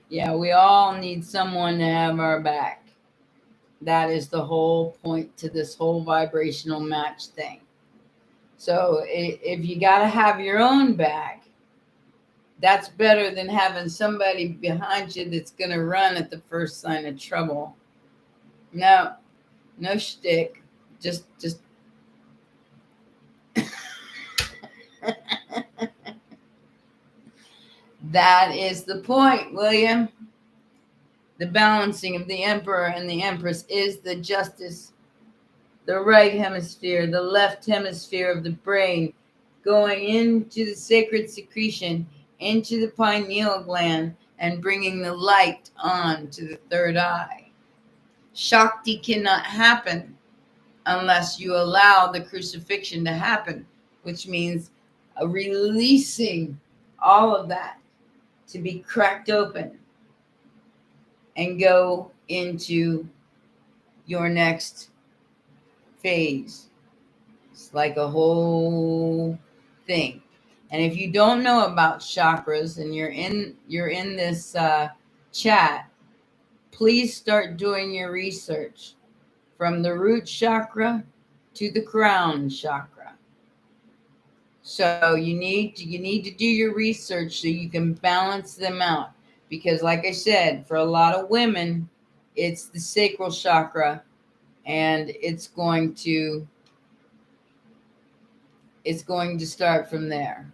Yeah, we all need someone to have our back. That is the whole point to this whole vibrational match thing. So if you got to have your own back, that's better than having somebody behind you that's going to run at the first sign of trouble. No shtick. Just That is the point, William. The balancing of the emperor and the empress is the justice. The right hemisphere, the left hemisphere of the brain, going into the sacred secretion, into the pineal gland, and bringing the light on to the third eye. Shakti cannot happen unless you allow the crucifixion to happen, which means releasing all of that to be cracked open and go into your next phase. It's like a whole thing. And if you don't know about chakras and you're in this chat, please start doing your research from the root chakra to the crown chakra. So you need to do your research so you can balance them out. Because like I said, for a lot of women, it's the sacral chakra, and it's going to start from there.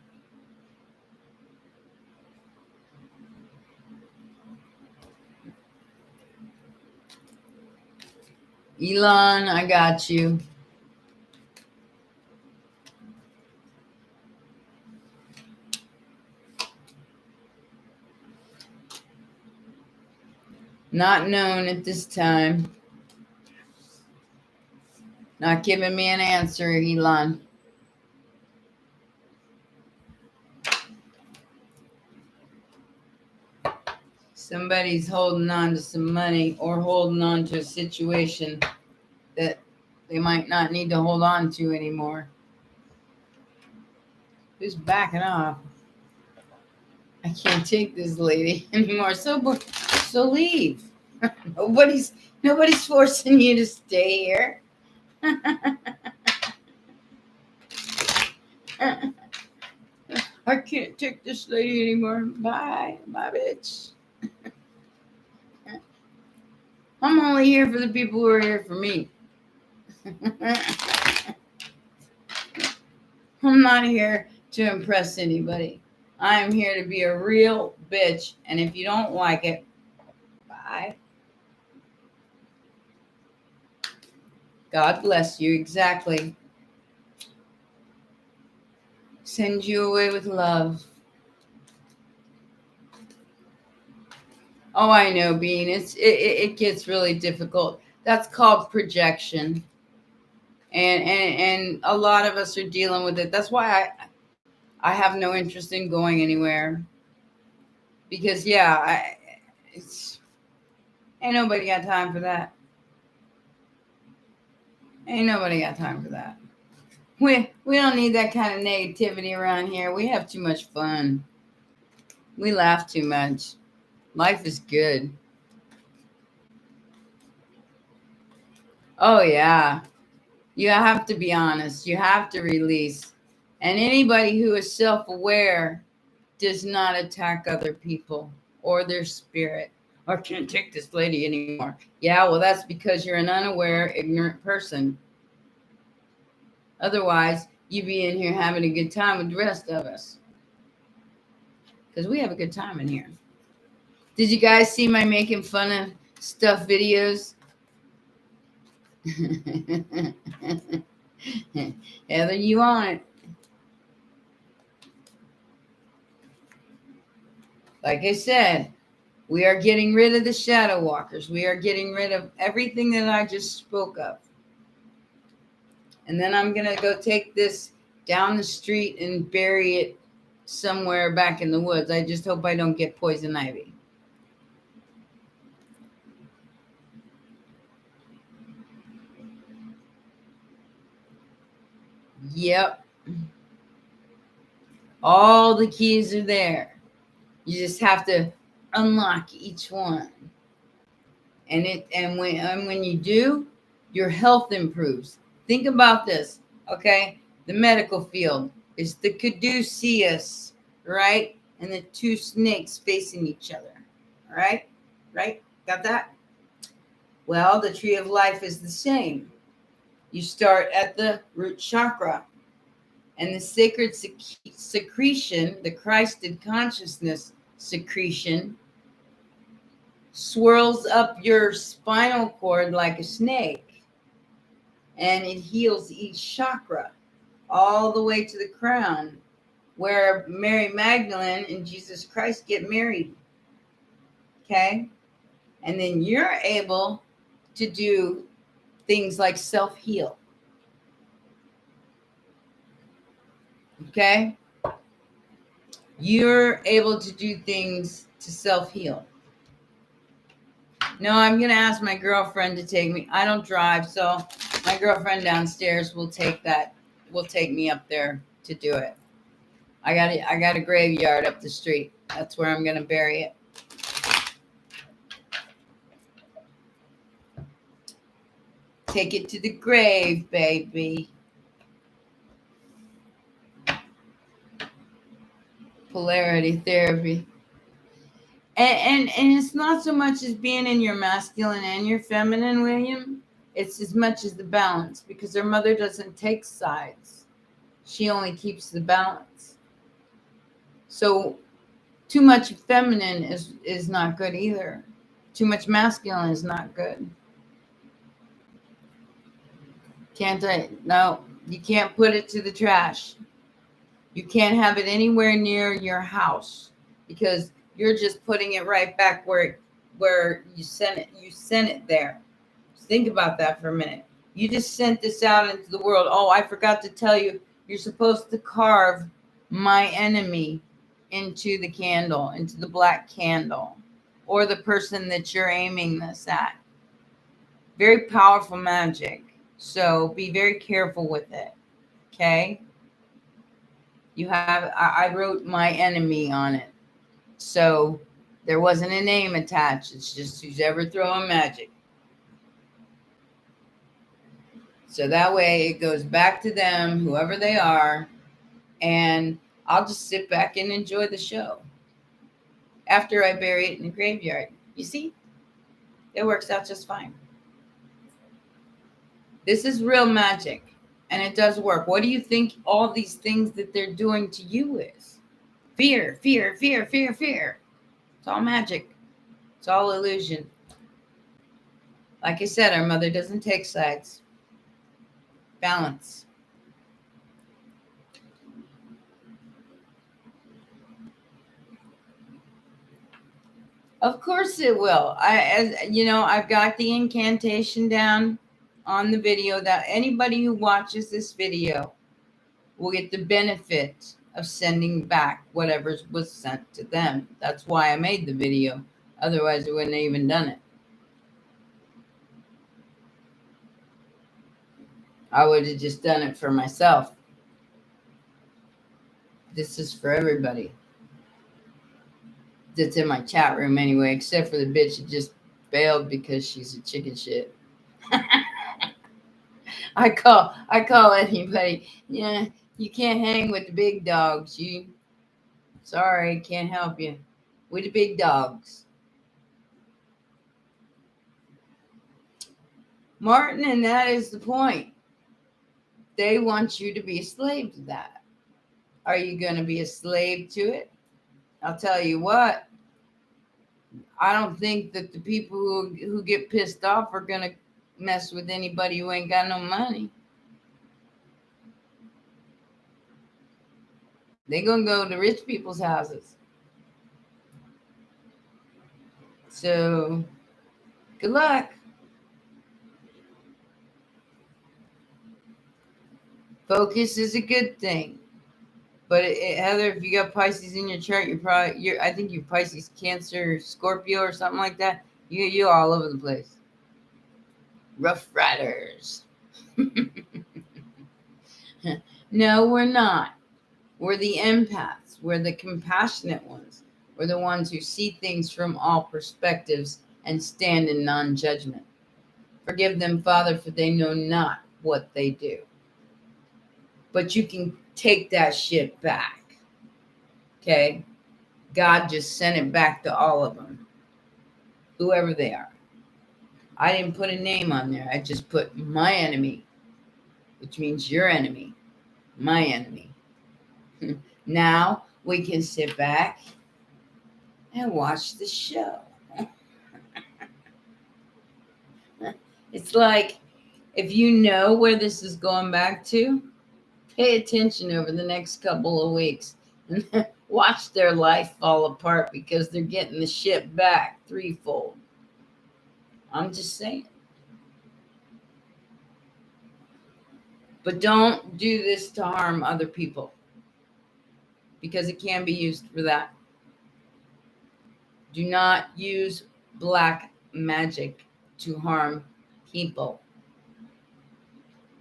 Elon, I got you. Not known at this time. Not giving me an answer, Elon. Somebody's holding on to some money or holding on to a situation that they might not need to hold on to anymore. Who's backing off? I can't take this lady anymore. So leave. Nobody's forcing you to stay here. I can't take this lady anymore. Bye, bitch. I'm only here for the people who are here for me. I'm not here to impress anybody. I am here to be a real bitch. And if you don't like it, bye. God bless you. Exactly. Send you away with love. Oh, I know, Bean. It gets really difficult. That's called projection. And a lot of us are dealing with it. That's why I have no interest in going anywhere. Because ain't nobody got time for that. Ain't nobody got time for that. We don't need that kind of negativity around here. We have too much fun. We laugh too much. Life is good. Oh, yeah. You have to be honest. You have to release. And anybody who is self-aware does not attack other people or their spirit. I can't take this lady anymore. Yeah, well, that's because you're an unaware, ignorant person. Otherwise, you'd be in here having a good time with the rest of us. Because we have a good time in here. Did you guys see my making fun of stuff videos? Heather, you on it. Like I said, we are getting rid of the shadow walkers. We are getting rid of everything that I just spoke of. And then I'm going to go take this down the street and bury it somewhere back in the woods. I just hope I don't get poison ivy. Yep. All the keys are there. You just have to unlock each one. And when you do, your health improves. Think about this, okay? The medical field is the Caduceus, right? And the two snakes facing each other, all right? Right? Got that? Well, the tree of life is the same. You start at the root chakra, and the sacred secretion, the Christed consciousness, secretion swirls up your spinal cord like a snake, and it heals each chakra all the way to the crown, where Mary Magdalene and Jesus Christ get married. Okay? And then you're able to do things like self-heal. Okay? You're able to do things to self-heal. No, I'm going to ask my girlfriend to take me. I don't drive, so my girlfriend downstairs will take me up there to do it. I got a graveyard up the street. That's where I'm going to bury it. Take it to the grave, baby. Polarity therapy. And it's not so much as being in your masculine and your feminine, William. It's as much as the balance, because her mother doesn't take sides. She only keeps the balance. So too much feminine is not good either. Too much masculine is not good. No, you can't put it to the trash. You can't have it anywhere near your house, because you're just putting it right back where you sent it. You sent it there. Just think about that for a minute. You just sent this out into the world. Oh, I forgot to tell you, you're supposed to carve my enemy into the candle, into the black candle, or the person that you're aiming this at. Very powerful magic. So be very careful with it. Okay? I wrote my enemy on it. So there wasn't a name attached. It's just who's ever throwing magic. So that way it goes back to them, whoever they are, and I'll just sit back and enjoy the show after I bury it in the graveyard. You see? It works out just fine. This is real magic, and it does work. What do you think all these things that they're doing to you is? Fear, fear, fear, fear, fear. It's all magic. It's all illusion. Like I said, our mother doesn't take sides. Balance. Of course it will. I've got the incantation down on the video that anybody who watches this video will get the benefit of sending back whatever was sent to them. That's why I made the video. Otherwise, I wouldn't have even done it. I would have just done it for myself. This is for everybody that's in my chat room anyway, except for the bitch that just bailed because she's a chicken shit. I call anybody. Yeah, you can't hang with the big dogs. Sorry, can't help you. With the big dogs. Martin, and that is the point. They want you to be a slave to that. Are you going to be a slave to it? I'll tell you what. I don't think that the people who get pissed off are going to mess with anybody who ain't got no money. They're going to go to rich people's houses. So, good luck. Focus is a good thing. But Heather, if you got Pisces in your chart, I think you're Pisces, Cancer, Scorpio, or something like that. You're all over the place. Rough Riders. No, we're not. We're the empaths. We're the compassionate ones. We're the ones who see things from all perspectives and stand in non-judgment. Forgive them, Father, for they know not what they do. But you can take that shit back. Okay? God just sent it back to all of them. Whoever they are. I didn't put a name on there. I just put my enemy, which means your enemy. My enemy. Now we can sit back and watch the show. It's like, if you know where this is going back to, pay attention over the next couple of weeks and watch their life fall apart because they're getting the shit back threefold. I'm just saying. But don't do this to harm other people, because it can be used for that. Do not use black magic to harm people.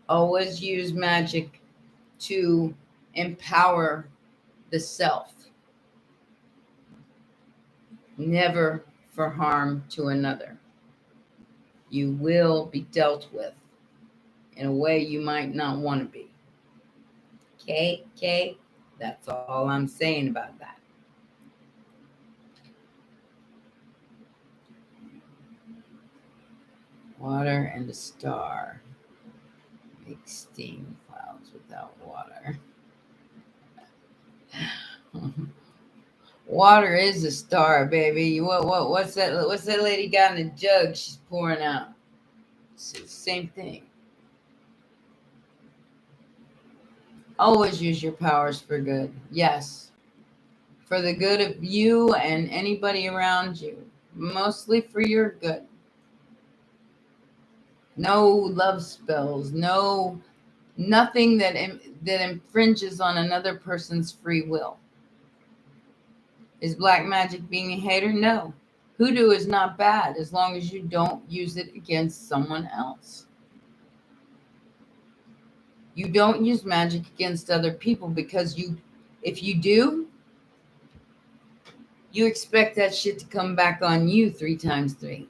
Always use magic to empower the self, never for harm to another. You will be dealt with in a way you might not want to be. Okay? That's all I'm saying about that. Water and a star make steam clouds without water. Water is a star, baby. What's that lady got in a jug she's pouring out? It's the same thing. Always use your powers for good. Yes. For the good of you and anybody around you. Mostly for your good. No love spells. Nothing that infringes on another person's free will. Is black magic being a hater? No. Hoodoo is not bad as long as you don't use it against someone else. You don't use magic against other people, because if you do, you expect that shit to come back on you 3 times 3.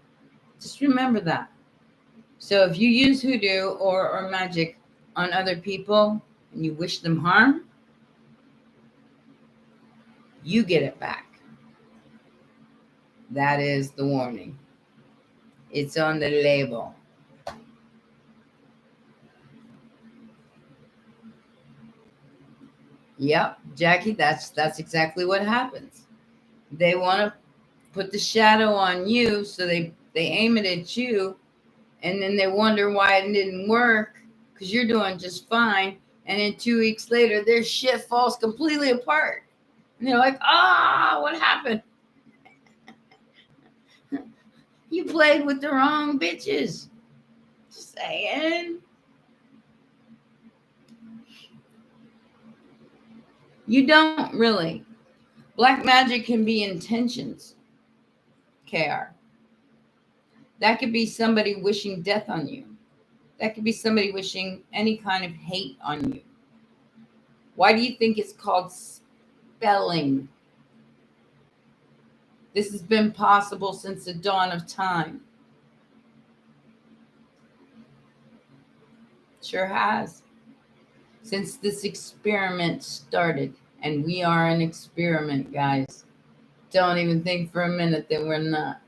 Just remember that. So if you use hoodoo or magic on other people and you wish them harm, you get it back. That is the warning. It's on the label. Yep, Jackie, that's exactly what happens. They want to put the shadow on you, so they aim it at you, and then they wonder why it didn't work, because you're doing just fine. And then 2 weeks later, their shit falls completely apart. And they're like, what happened? You played with the wrong bitches. Just saying. You don't really. Black magic can be intentions, KR. That could be somebody wishing death on you. That could be somebody wishing any kind of hate on you. Why do you think it's called spelling? This has been possible since the dawn of time. Sure has. Since this experiment started. And we are an experiment, guys. Don't even think for a minute that we're not.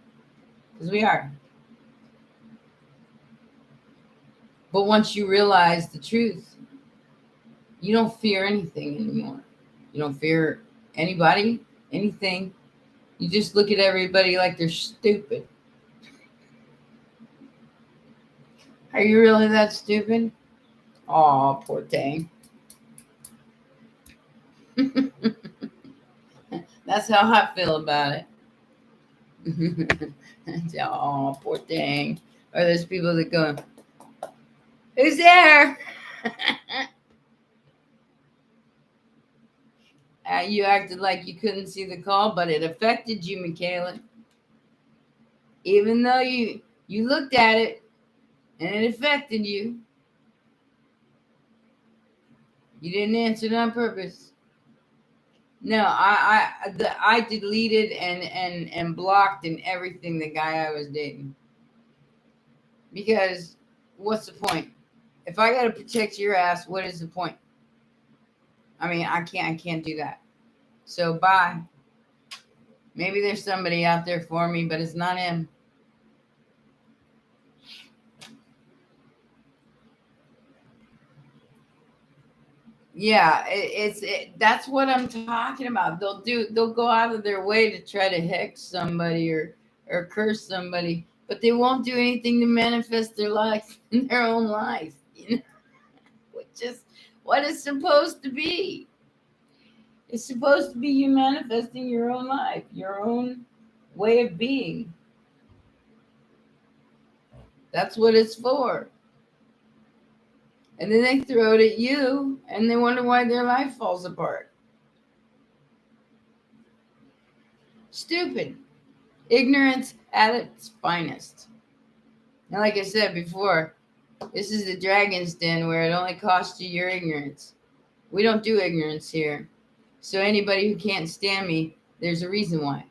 Because we are. But once you realize the truth, you don't fear anything anymore. You don't fear anybody, anything. You just look at everybody like they're stupid. Are you really that stupid? Aw, poor thing. That's how I feel about it. Aw, poor thing. Or there's people that go, who's there? You acted like you couldn't see the call, but it affected you, Michaela. Even though you looked at it and it affected you, you didn't answer it on purpose. No, I deleted and blocked and everything the guy I was dating. Because what's the point? If I gotta protect your ass, what is the point? I mean, I can't do that. So bye. Maybe there's somebody out there for me, but it's not him. Yeah, that's what I'm talking about. They'll go out of their way to try to hex somebody or curse somebody, but they won't do anything to manifest their life in their own life, which is what it's supposed to be. It's supposed to be you manifesting your own life, your own way of being. That's what it's for. And then they throw it at you and they wonder why their life falls apart. Stupid. Ignorance at its finest. And like I said before, this is the dragon's den where it only costs you your ignorance. We don't do ignorance here. So anybody who can't stand me, there's a reason why.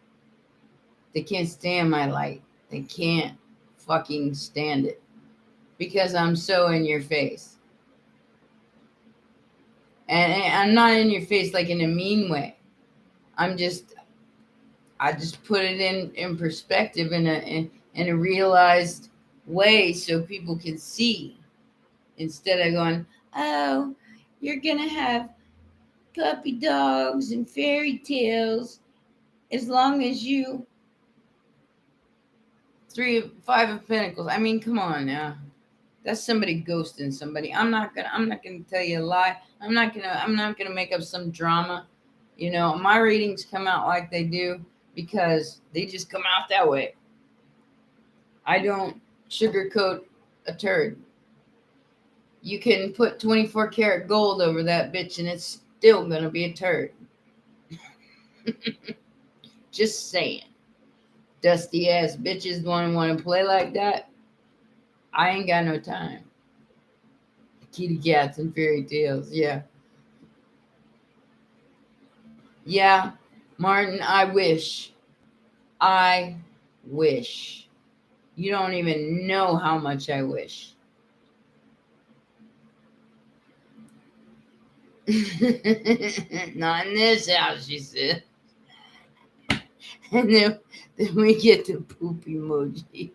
They can't stand my light. They can't fucking stand it. Because I'm so in your face. And I'm not in your face like in a mean way. I just put it in perspective in a realized way so people can see. Instead of going, oh, you're gonna have puppy dogs and fairy tales as long as you 5 of Pentacles. I mean, come on now. That's somebody ghosting somebody. I'm not gonna tell you a lie. I'm not gonna make up some drama. My readings come out like they do because they just come out that way. I don't sugarcoat a turd. You can put 24 karat gold over that bitch and it's still gonna be a turd. Just saying. Dusty ass bitches don't want to play like that. I ain't got no time. Kitty cats and fairy tales, yeah. Yeah, Martin, I wish. You don't even know how much I wish. Not in this house, she said. And then we get the poop emoji.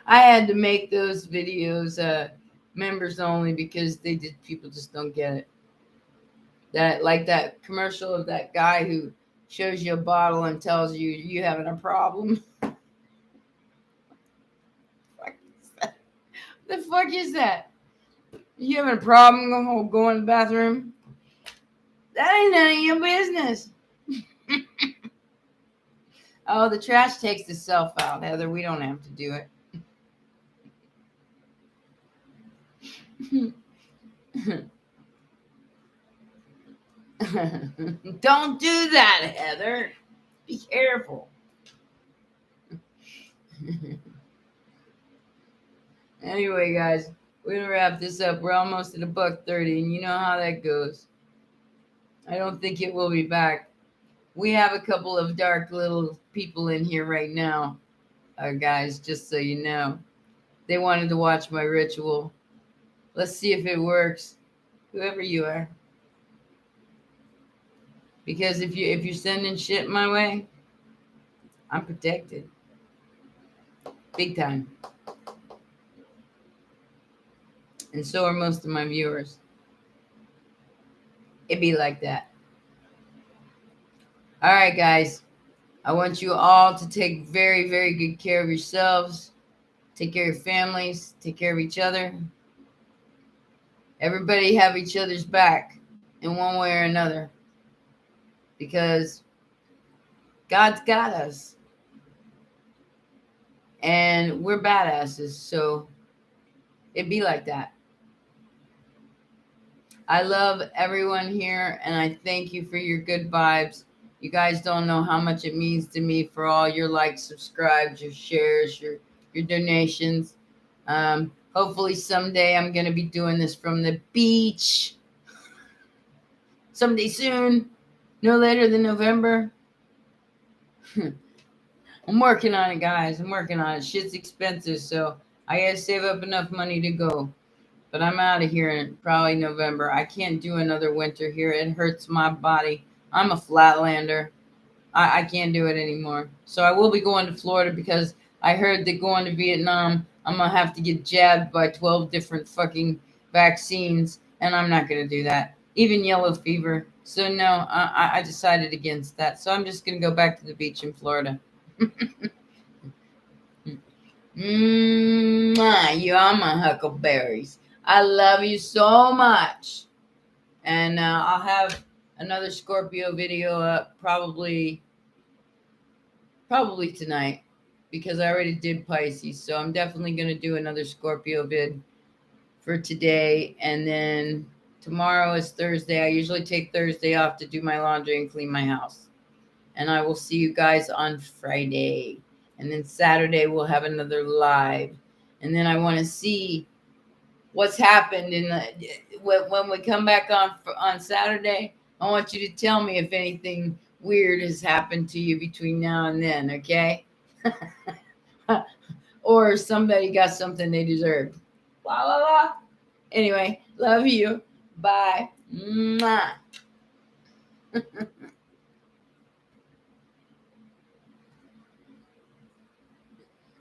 I had to make those videos members only because people just don't get it. That commercial of that guy who shows you a bottle and tells you having a problem. The fuck is that? You having a problem going to the bathroom? That ain't none of your business. Oh, the trash takes itself out, Heather. We don't have to do it. Don't do that, Heather. Be careful. Anyway, guys, we're gonna wrap this up. We're almost at $1:30, and you know how that goes. I don't think it will be back. We have a couple of dark little people in here right now, guys, just so you know. They wanted to watch my ritual. Let's see if it works. Whoever you are. Because if you're sending shit my way, I'm protected. Big time. And so are most of my viewers. It be like that. All right, guys. I want you all to take very, very good care of yourselves. Take care of your families. Take care of each other. Everybody have each other's back in one way or another. Because God's got us. And we're badasses. So it be like that. I love everyone here. And I thank you for your good vibes. You guys don't know how much it means to me for all your likes, subscribes, your shares, your donations. Hopefully someday I'm going to be doing this from the beach. Someday soon. No later than November. I'm working on it, guys. I'm working on it. Shit's expensive, so I got to save up enough money to go. But I'm out of here in probably November. I can't do another winter here. It hurts my body. I'm a flatlander. I can't do it anymore. So I will be going to Florida because I heard that going to Vietnam, I'm going to have to get jabbed by 12 different fucking vaccines, and I'm not going to do that. Even yellow fever. So no, I decided against that. So I'm just going to go back to the beach in Florida. You are my huckleberries. I love you so much. And I'll have another Scorpio video up probably tonight, because I already did Pisces. So I'm definitely going to do another Scorpio vid for today. And then tomorrow is Thursday. I usually take Thursday off to do my laundry and clean my house. And I will see you guys on Friday. And then Saturday we'll have another live. And then I want to see what's happened in the when we come back on Saturday. I want you to tell me if anything weird has happened to you between now and then, okay? Or somebody got something they deserved. La la la. Anyway, love you. Bye. Mwah.